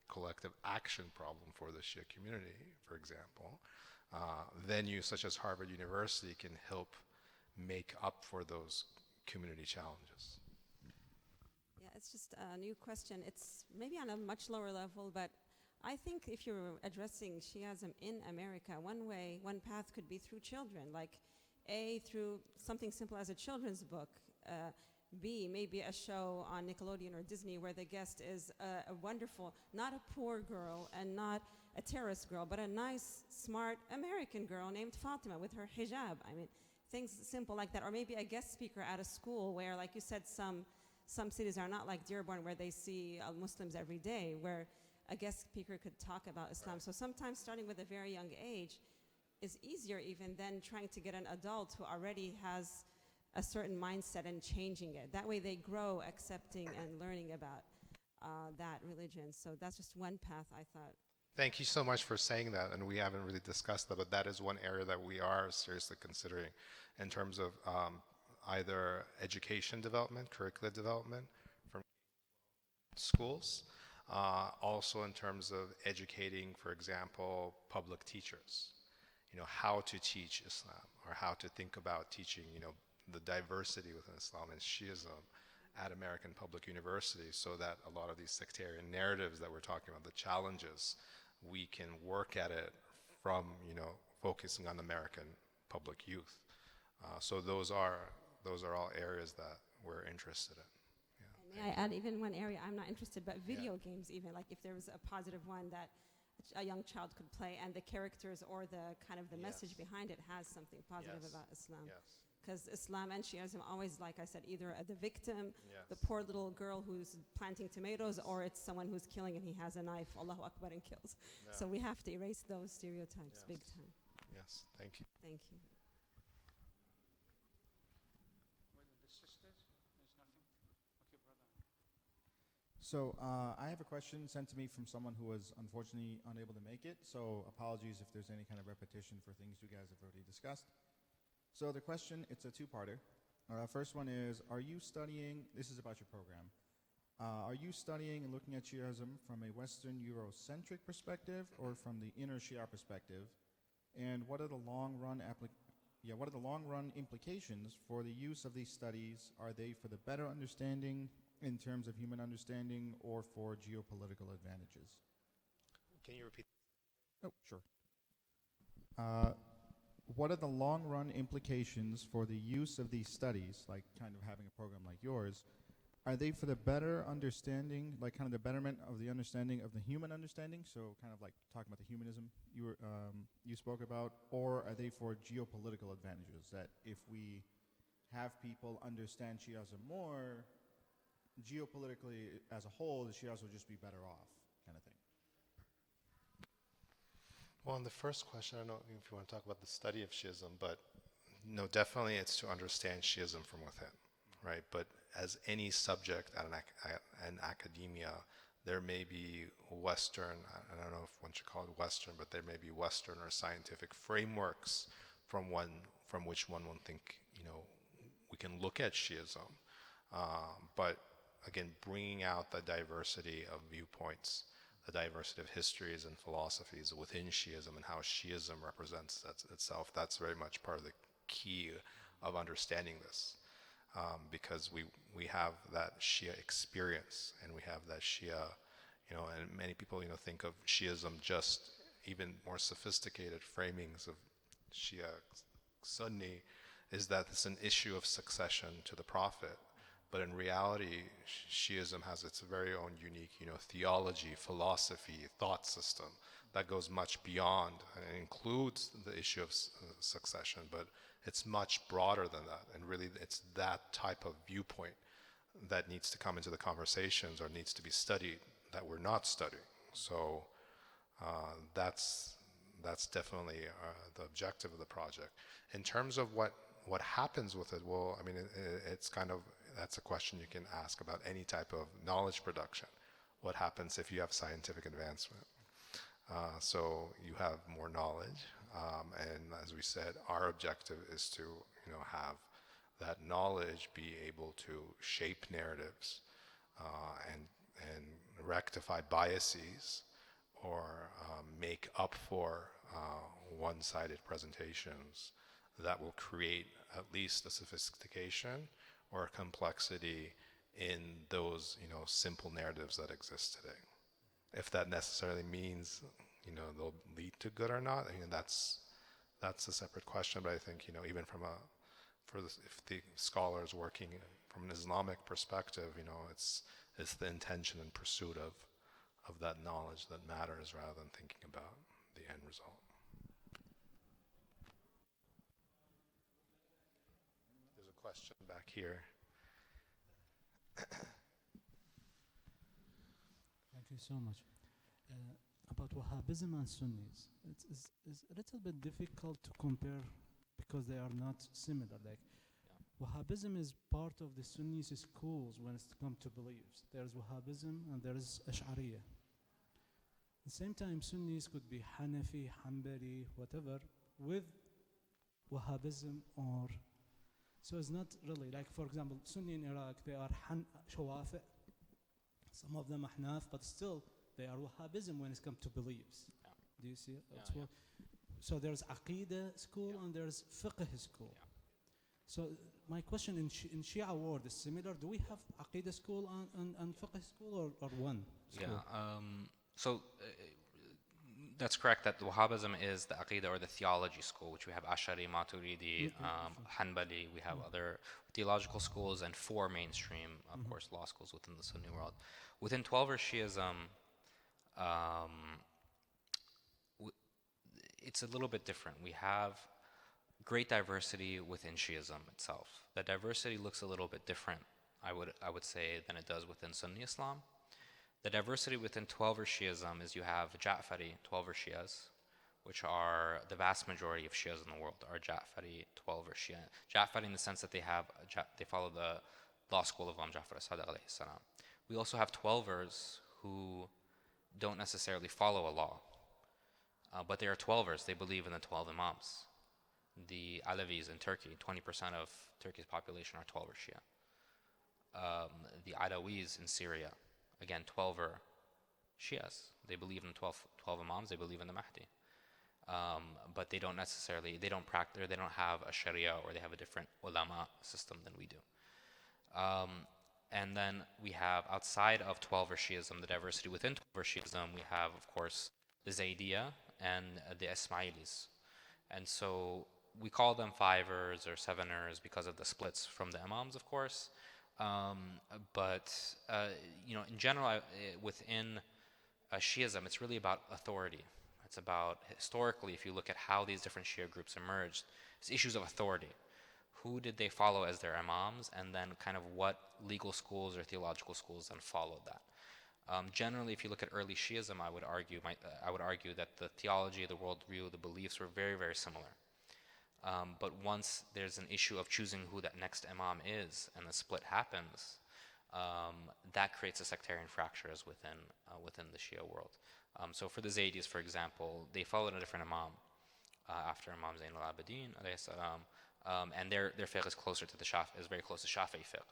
collective action problem for the Shia community, for example. Venues such as Harvard University can help make up for those community challenges. Yeah, it's just a new question. It's maybe on a much lower level, but I think if you're addressing Shiism in America, one path could be through children, like A, through something simple as a children's book, B, maybe a show on Nickelodeon or Disney where the guest is a wonderful, not a poor girl and not a terrorist girl, but a nice, smart American girl named Fatima with her hijab. I mean, things simple like that. Or maybe a guest speaker at a school where, like you said, some some cities are not like Dearborn where they see Muslims every day, where a guest speaker could talk about Islam. Right. So sometimes starting with a very young age is easier even than trying to get an adult who already has a certain mindset and changing it. That way they grow accepting and learning about that religion. So that's just one path I thought. Thank you so much for saying that, and we haven't really discussed that, but that is one area that we are seriously considering in terms of either education development, curricula development from schools, also in terms of educating, for example, public teachers, how to teach Islam or how to think about teaching, the diversity within Islam and Shiism at American public universities, so that a lot of these sectarian narratives that we're talking about, the challenges, we can work at it from, focusing on American public youth. So those are all areas that we're interested in. Yeah, May I add even one area I'm not interested, but video games even, like if there was a positive one that a young child could play and the characters or the kind of the message Yes. behind it has something positive Yes. about Islam. Yes. Because Islam and Shiism always, like I said, either the victim, Yes. the poor little girl who's planting tomatoes, or it's someone who's killing and he has a knife, Allahu Akbar, and kills. Yeah. So we have to erase those stereotypes big Yes. time. Yes. Thank you. Thank you. The sisters, there's nothing? Okay, brother. So I have a question sent to me from someone who was unfortunately unable to make it. So apologies if there's any kind of repetition for things you guys have already discussed. So the question, it's a two-parter. First one is, are you studying, this is about your program, are you studying and looking at Shiism from a Western Eurocentric perspective or from the inner Shia perspective? And what are the long-run implications for the use of these studies? Are they for the better understanding in terms of human understanding or for geopolitical advantages? Can you repeat? Oh, sure. What are the long-run implications for the use of these studies, like kind of having a program like yours? Are they for the better understanding, like kind of the betterment of the understanding of the human understanding, so kind of like talking about the humanism you spoke about, or are they for geopolitical advantages, that if we have people understand Shiism more, geopolitically as a whole, the Shias will just be better off, kind of thing? Well, on the first question, I don't know if you want to talk about the study of Shiism, but no, definitely it's to understand Shiism from within, right? But as any subject in academia, there may be Western, I don't know if one should call it Western, but there may be Western or scientific frameworks from which one would think, we can look at Shiism. But again, bringing out the diversity of viewpoints, the diversity of histories and philosophies within Shiism and how Shiism represents itself, that's very much part of the key of understanding this. Because we have that Shia experience and we have that Shia, and many people, think of Shiism just even more sophisticated framings of Shia Sunni is that it's an issue of succession to the Prophet. But in reality, Shiism has its very own unique, theology, philosophy, thought system that goes much beyond and it includes the issue of succession, but it's much broader than that. And really, it's that type of viewpoint that needs to come into the conversations or needs to be studied that we're not studying. So that's definitely the objective of the project. In terms of what happens with it, well, I mean, it's kind of, that's a question you can ask about any type of knowledge production. What happens if you have scientific advancement? So you have more knowledge, and as we said, our objective is to, have that knowledge be able to shape narratives and rectify biases or make up for one-sided presentations that will create at least a sophistication or a complexity in those, simple narratives that exist today. If that necessarily means, they'll lead to good or not, that's a separate question. But I think, even if the scholar is working from an Islamic perspective, it's the intention and pursuit of that knowledge that matters rather than thinking about the end result. There's a question back here. Thank you so much. About Wahhabism and Sunnis, it's a little bit difficult to compare because they are not similar. Like Wahhabism is part of the Sunni schools when it comes to beliefs. There's Wahhabism and there is Ash'ariyah. At the same time, Sunnis could be Hanafi, Hanbali, whatever, with Wahhabism or... So it's not really, like for example, Sunni in Iraq, they are Shawafi, some of them Ahnaf, but still they are Wahhabism when it comes to beliefs. Yeah. Do you see it? Yeah, That's what- So there's Aqidah school and there's Fiqh school. Yeah. So my question in Shia world is similar. Do we have Aqidah school and Fiqh school or one school? So that's correct that Wahhabism is the Aqidah or the theology school, which we have Ash'ari, Maturidi, Hanbali, we have other theological schools and 4 mainstream, of course, law schools within the Sunni world. Within 12er Shi'ism, it's a little bit different. We have great diversity within Shi'ism itself. The diversity looks a little bit different, I would say, than it does within Sunni Islam. The diversity within 12er Shi'ism is you have Ja'fari 12er Shias, which are the vast majority of Shias in the world are Ja'fari 12er Shia. Ja'fari in the sense that they follow the law school of Imam Ja'far as-Sadiq alayhi salam. We also have 12ers who don't necessarily follow a law, but they are 12ers. They believe in the 12 Imams. The Alavis in Turkey, 20% of Turkey's population are 12er Shia. The Alawis in Syria, again, 12er Shias. They believe in 12 Imams, they believe in the Mahdi. But they don't practice, they don't have a Sharia or they have a different ulama system than we do. And then we have, outside of 12er Shiism, the diversity within 12er Shiism, we have, of course, the Zaydiyah and the Ismailis. And so we call them 5ers or 7ers because of the splits from the Imams, of course. But in general, within Shiism, it's really about authority. It's about, historically, if you look at how these different Shia groups emerged, it's issues of authority. Who did they follow as their imams, and then kind of what legal schools or theological schools then followed that. Generally, if you look at early Shiism, I would argue that the theology, the worldview, the beliefs were very, very similar. But once there's an issue of choosing who that next imam is, and the split happens, that creates a sectarian fractures within the Shia world. So for the Zaydis, for example, they followed a different imam after Imam Zayn al-Abidin, alayhi salam, and their fiqh is very close to Shafi'i fiqh,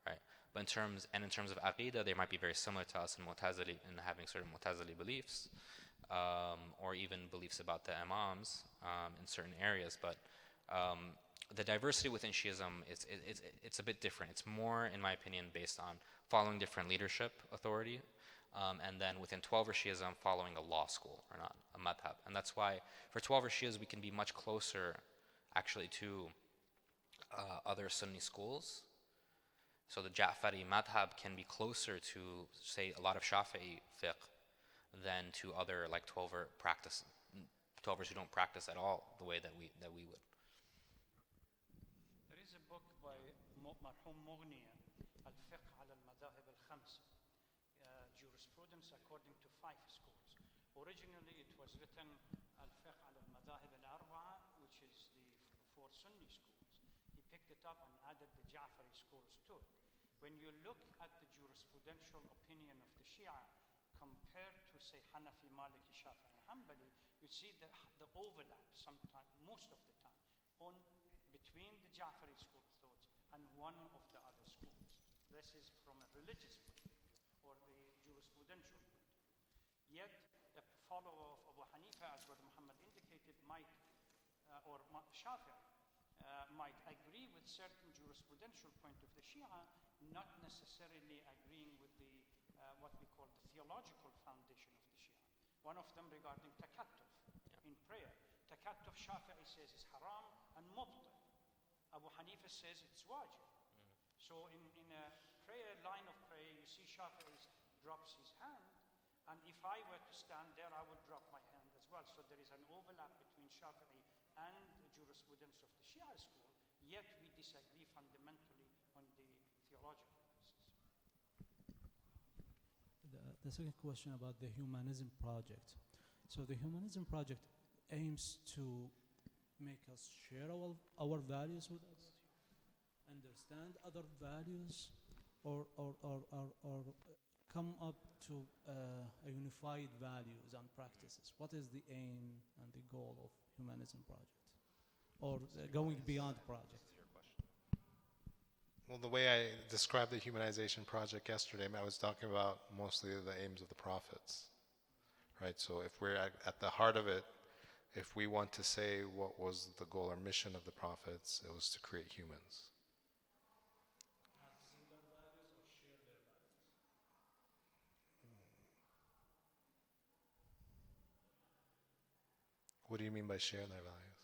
right? But in terms of aqidah, they might be very similar to us in Mu'tazili, in having certain Mu'tazili beliefs, or even beliefs about the imams in certain areas. But the diversity within Shiism it's a bit different. It's more, in my opinion, based on following different leadership authority, and then within 12er Shiism following a law school or not a madhab. And that's why for 12er Shias we can be much closer actually to other Sunni schools. So the Ja'fari madhab can be closer to, say, a lot of Shafi'i fiqh than to other like 12ers who don't practice at all the way that we would. There is a book by Marhum Mughniya, Al-Fiqh ala al-Madahib al-Khamsa, jurisprudence according to 5 schools. Originally it was written Al-Fiqh ala al-Madahib al-Arba'a, which is the 4 Sunni schools. He picked it up and added the Ja'fari schools to it. When you look at the jurisprudential opinion of the Shia compared to, say, Hanafi, Maliki, Shafi'i, and Hanbali, you see the overlap sometimes, most of the time, between the Ja'fari school of thought and one of the other schools. This is from a religious point of view, or the jurisprudential point of view. Yet, a follower of Abu Hanifa, as Brother Muhammad indicated, might, or Shafi'i, might agree with certain jurisprudential point of the Shia, not necessarily agreeing with the what we call the theological foundation of the Shia. One of them regarding takattuf in prayer. Takattuf, Shafi'i says is haram and mubtil. Abu Hanifa says it's wajib. So in a prayer, line of prayer, you see Shafi'i drops his hand, and if I were to stand there, I would drop my hand as well. So there is an overlap between Shafi'i and the jurisprudence of the Shia school, yet we disagree fundamentally on the theological basis. the second question about the Humanism Project. So the Humanism Project aims to make us share our values with others, understand other values, or come up to a unified values and practices. What is the aim and the goal of Humanism Project, or going beyond project? Well, the way I described the humanization project yesterday, I was talking about mostly the aims of the prophets, right? So if we're at the heart of it, if we want to say what was the goal or mission of the prophets, it was to create humans. What do you mean by share their values?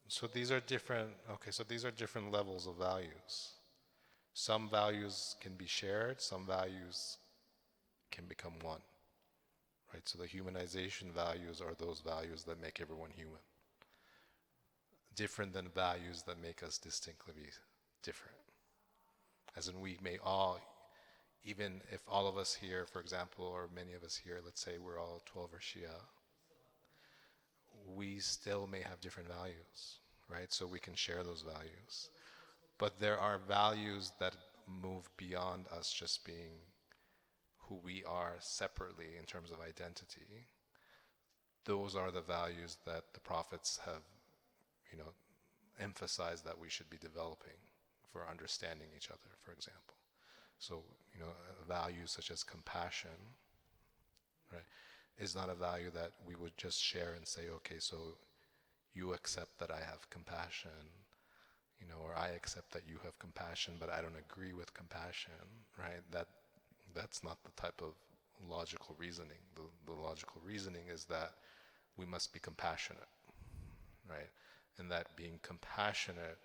So these are different, okay, so these are different levels of values. Some values can be shared, some values can become one, right? So the humanization values are those values that make everyone human. Different than values that make us distinctly different. As in we may all, even if all of us here, for example, or many of us here, let's say we're all 12 or Shia, we still may have different values, right? So we can share those values. But there are values that move beyond us just being who we are separately in terms of identity. Those are the values that the prophets have, emphasized that we should be developing for understanding each other, for example. So, a value such as compassion, right, is not a value that we would just share and say, okay, so you accept that I have compassion, or I accept that you have compassion, but I don't agree with compassion, right? That's not the type of logical reasoning. The logical reasoning is that we must be compassionate, right? And that being compassionate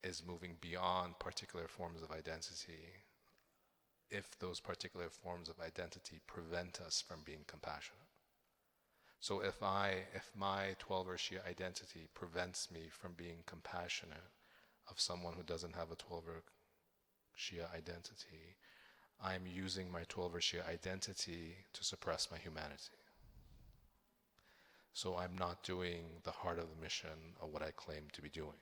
is moving beyond particular forms of identity if those particular forms of identity prevent us from being compassionate. So if my 12er Shia identity prevents me from being compassionate of someone who doesn't have a 12er Shia identity, I'm using my 12er Shia identity to suppress my humanity. So I'm not doing the heart of the mission of what I claim to be doing.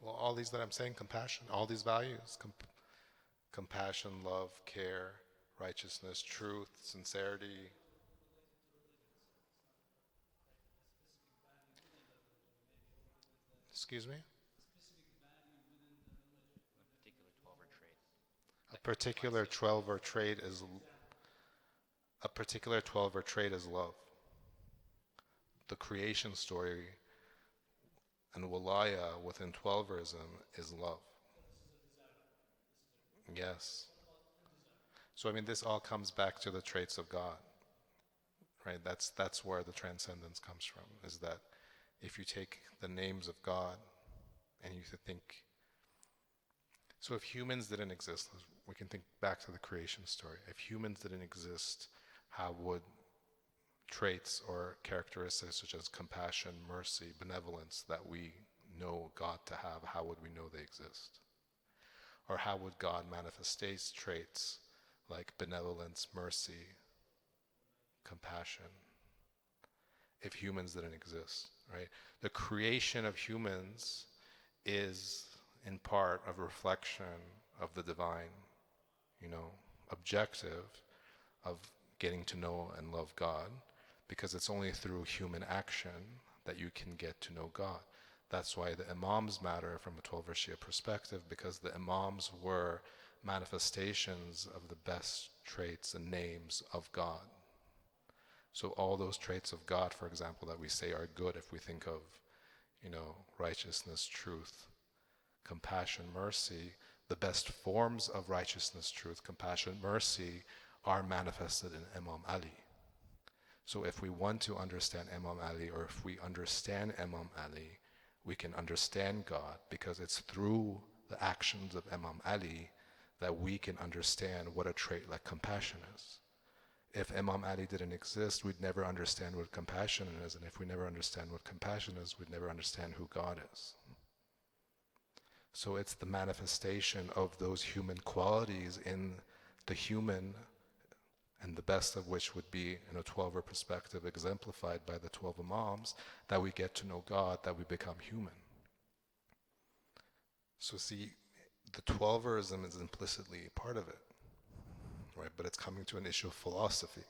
Well, all these that I'm saying, compassion, all these values, compassion, love, care, righteousness, truth, sincerity. Excuse me? A particular 12er trait is love. The creation story and walaya within 12erism is love. Yes. So this all comes back to the traits of God, right? That's where the transcendence comes from, is that if you take the names of God and you think, so if humans didn't exist, we can think back to the creation story. If humans didn't exist, how would traits or characteristics such as compassion, mercy, benevolence that we know God to have, how would we know they exist? Or how would God manifest traits like benevolence, mercy, compassion, if humans didn't exist, right? The creation of humans is in part a reflection of the divine, objective of getting to know and love God, because it's only through human action that you can get to know God. That's why the Imams matter from a 12er Shia perspective, because the Imams were manifestations of the best traits and names of God. So all those traits of God, for example, that we say are good, if we think of, righteousness, truth, compassion, mercy, the best forms of righteousness, truth, compassion, mercy are manifested in Imam Ali. So if we want to understand Imam Ali, or if we understand Imam Ali, we can understand God, because it's through the actions of Imam Ali that we can understand what a trait like compassion is. if Imam Ali didn't exist, we'd never understand what compassion is. And if we never understand what compassion is, we'd never understand who God is. So it's the manifestation of those human qualities in the human, and the best of which would be, in a 12er perspective, exemplified by the 12 Imams, that we get to know God, that we become human. So see, the 12erism is implicitly part of it, right? But it's coming to an issue of philosophy.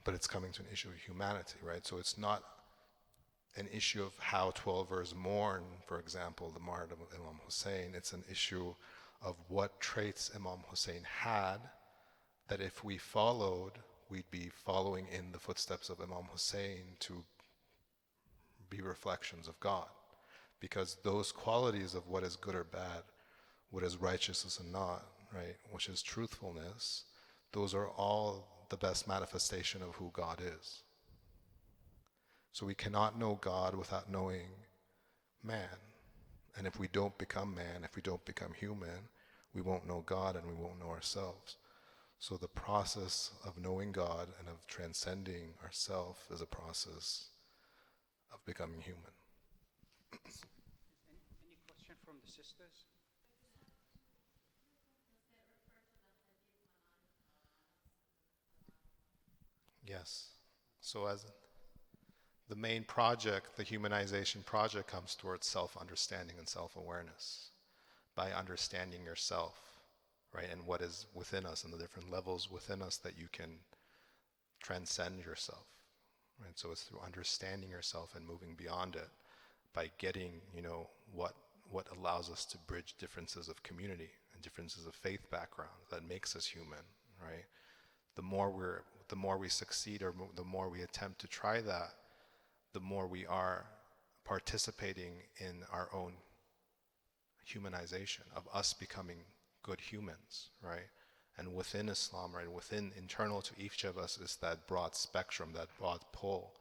But it's coming to an issue of humanity, right? So it's not an issue of how 12ers mourn, for example, the martyrdom of Imam Hussein. It's an issue of what traits Imam Hussein had that if we followed, we'd be following in the footsteps of Imam Hussein to be reflections of God. Because those qualities of what is good or bad, what is righteousness and not, right, which is truthfulness, those are all the best manifestation of who God is. So we cannot know God without knowing man. And if we don't become man, if we don't become human, we won't know God and we won't know ourselves. So the process of knowing God and of transcending ourselves is a process of becoming human. Any question from the sisters? Yes. So as the main project, the humanization project, comes towards self-understanding and self-awareness by understanding yourself, right, and what is within us and the different levels within us that you can transcend yourself, right? So it's through understanding yourself and moving beyond it by getting, what allows us to bridge differences of community and differences of faith background that makes us human, right? The more we succeed, or the more we attempt to try that, the more we are participating in our own humanization of us becoming good humans, right? And within Islam, right, within internal to each of us is that broad spectrum, that broad pull.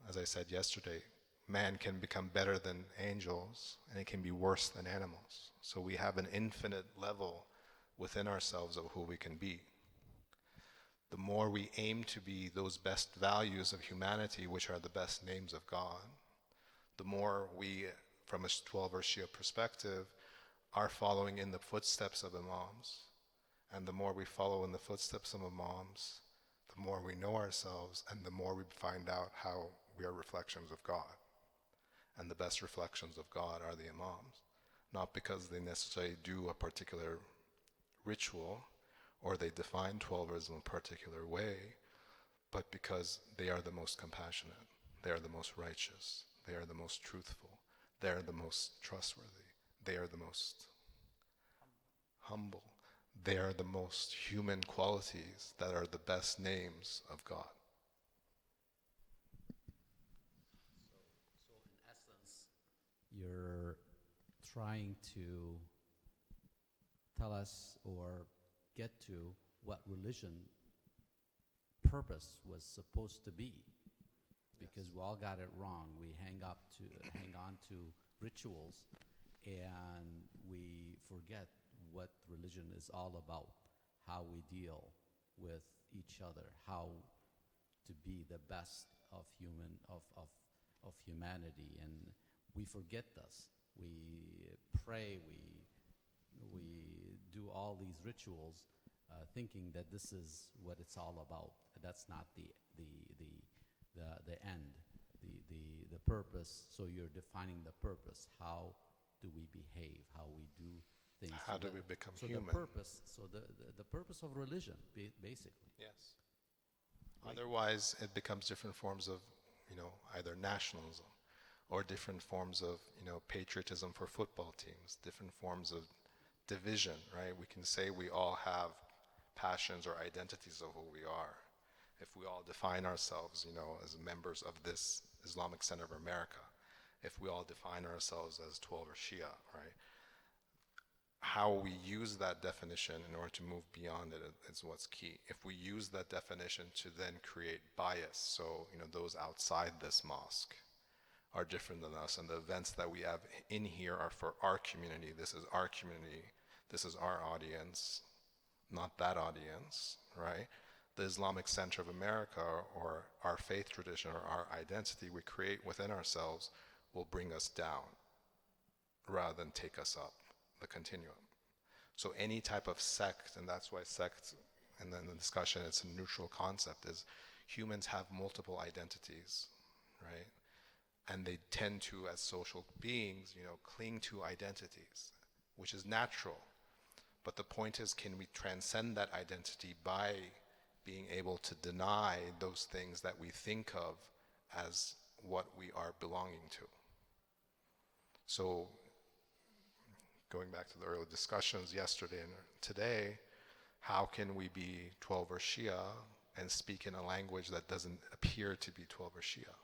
As I said yesterday, man can become better than angels, and it can be worse than animals. So we have an infinite level within ourselves of who we can be. The more we aim to be those best values of humanity, which are the best names of God, the more we, from a 12er Shia perspective, are following in the footsteps of Imams. And the more we follow in the footsteps of Imams, the more we know ourselves, and the more we find out how we are reflections of God. And the best reflections of God are the Imams, not because they necessarily do a particular ritual, or they define 12ers in a particular way, but because they are the most compassionate, they are the most righteous, they are the most truthful, they are the most trustworthy, they are the most humble, they are the most human qualities that are the best names of God. So in essence, you're trying to tell us or get to what religion purpose was supposed to be, because we all got it wrong. We hang on to rituals, and we forget what religion is all about, how we deal with each other, how to be the best of humanity, and we forget this. We pray, we do all these rituals, thinking that this is what it's all about. That's not the end, the purpose. So you're defining the purpose. How do we behave? How we do things? How do we become human? The purpose. So the purpose of religion, basically. Yes. Otherwise, it becomes different forms of, either nationalism, or different forms of, patriotism for football teams, different forms of division, right? We can say we all have passions or identities of who we are. If we all define ourselves, as members of this Islamic Center of America, if we all define ourselves as 12 or Shia, right? How we use that definition in order to move beyond it is what's key. If we use that definition to then create bias, so those outside this mosque are different than us, and the events that we have in here are for our community. This is our community. This is our audience. not that audience, right? The Islamic Center of America, or our faith tradition, or our identity we create within ourselves will bring us down rather than take us up the continuum. So any type of sect, and that's why sect, and then the discussion, it's a neutral concept, is humans have multiple identities, right? And they tend to, as social beings, cling to identities, which is natural. But the point is, can we transcend that identity by being able to deny those things that we think of as what we are belonging to? So, going back to the earlier discussions yesterday and today, how can we be 12 or Shia and speak in a language that doesn't appear to be 12 or Shia?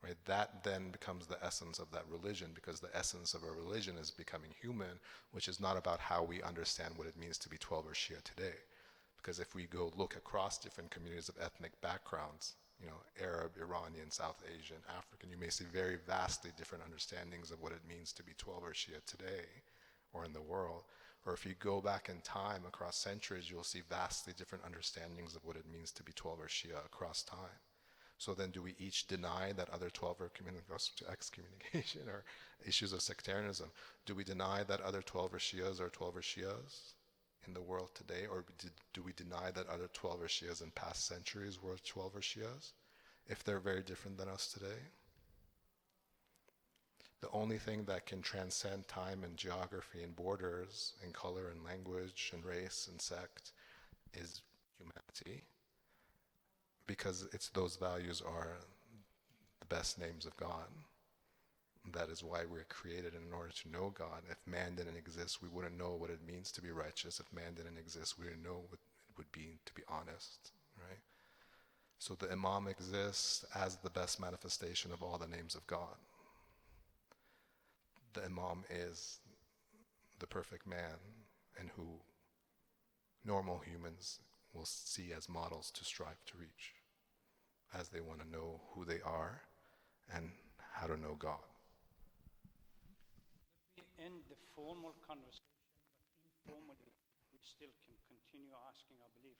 Right? That then becomes the essence of that religion, because the essence of a religion is becoming human, which is not about how we understand what it means to be 12 or Shia today. Because if we go look across different communities of ethnic backgrounds, Arab, Iranian, South Asian, African, you may see very vastly different understandings of what it means to be 12 or Shia today or in the world. Or if you go back in time across centuries, you'll see vastly different understandings of what it means to be 12 or Shia across time. So then do we each deny that other 12 are to excommunication or issues of sectarianism? Do we deny that other 12 or Shias are 12 or Shias in the world today? Or do we deny that other 12 or Shias in past centuries were 12 or Shias, if they're very different than us today? The only thing that can transcend time and geography and borders and color and language and race and sect is humanity, because those values are the best names of God. That is why we're created, in order to know God. If man didn't exist, we wouldn't know what it means to be righteous. If man didn't exist, we didn't know what it would be to be honest, right? So the Imam exists as the best manifestation of all the names of God. The Imam is the perfect man, and who normal humans will see as models to strive to reach, as they want to know who they are and how to know God. We end the formal conversation, but informally, we still can continue asking, I believe.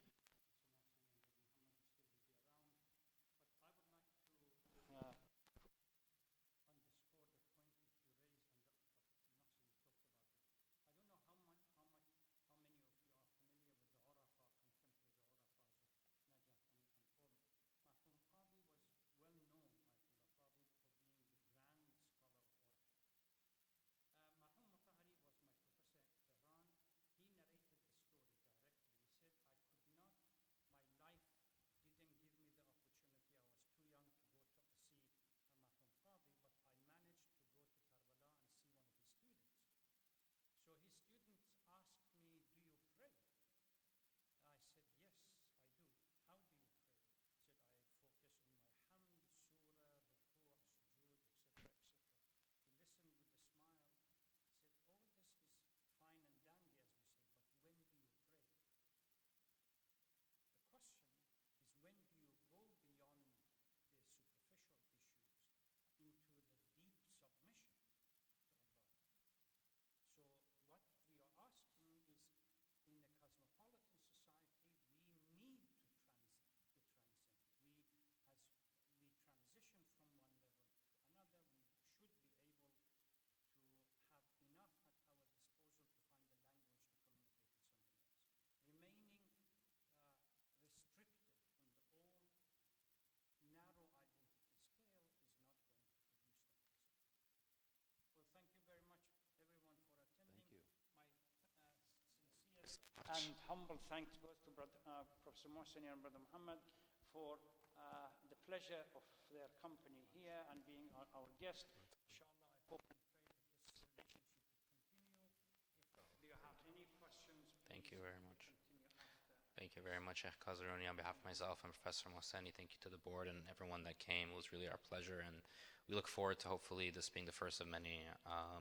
And humble thanks goes to Professor Mohseni and Brother Muhammad for the pleasure of their company here and being our guest. Inshallah, I hope and pray that this relationship will continue. Do you have any questions? Thank you very much. Thank you very much, Sheikh Qazaruni. On behalf of myself and Professor Mohseni, thank you to the board and everyone that came. It was really our pleasure, and we look forward to hopefully this being the first of many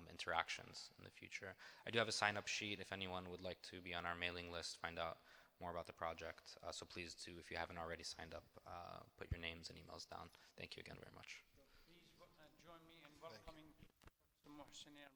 interactions in the future. I do have a sign-up sheet if anyone would like to be on our mailing list, find out more about the project. So please do, if you haven't already signed up, put your names and emails down. Thank you again very much. Please join me in welcoming Professor Mohseni and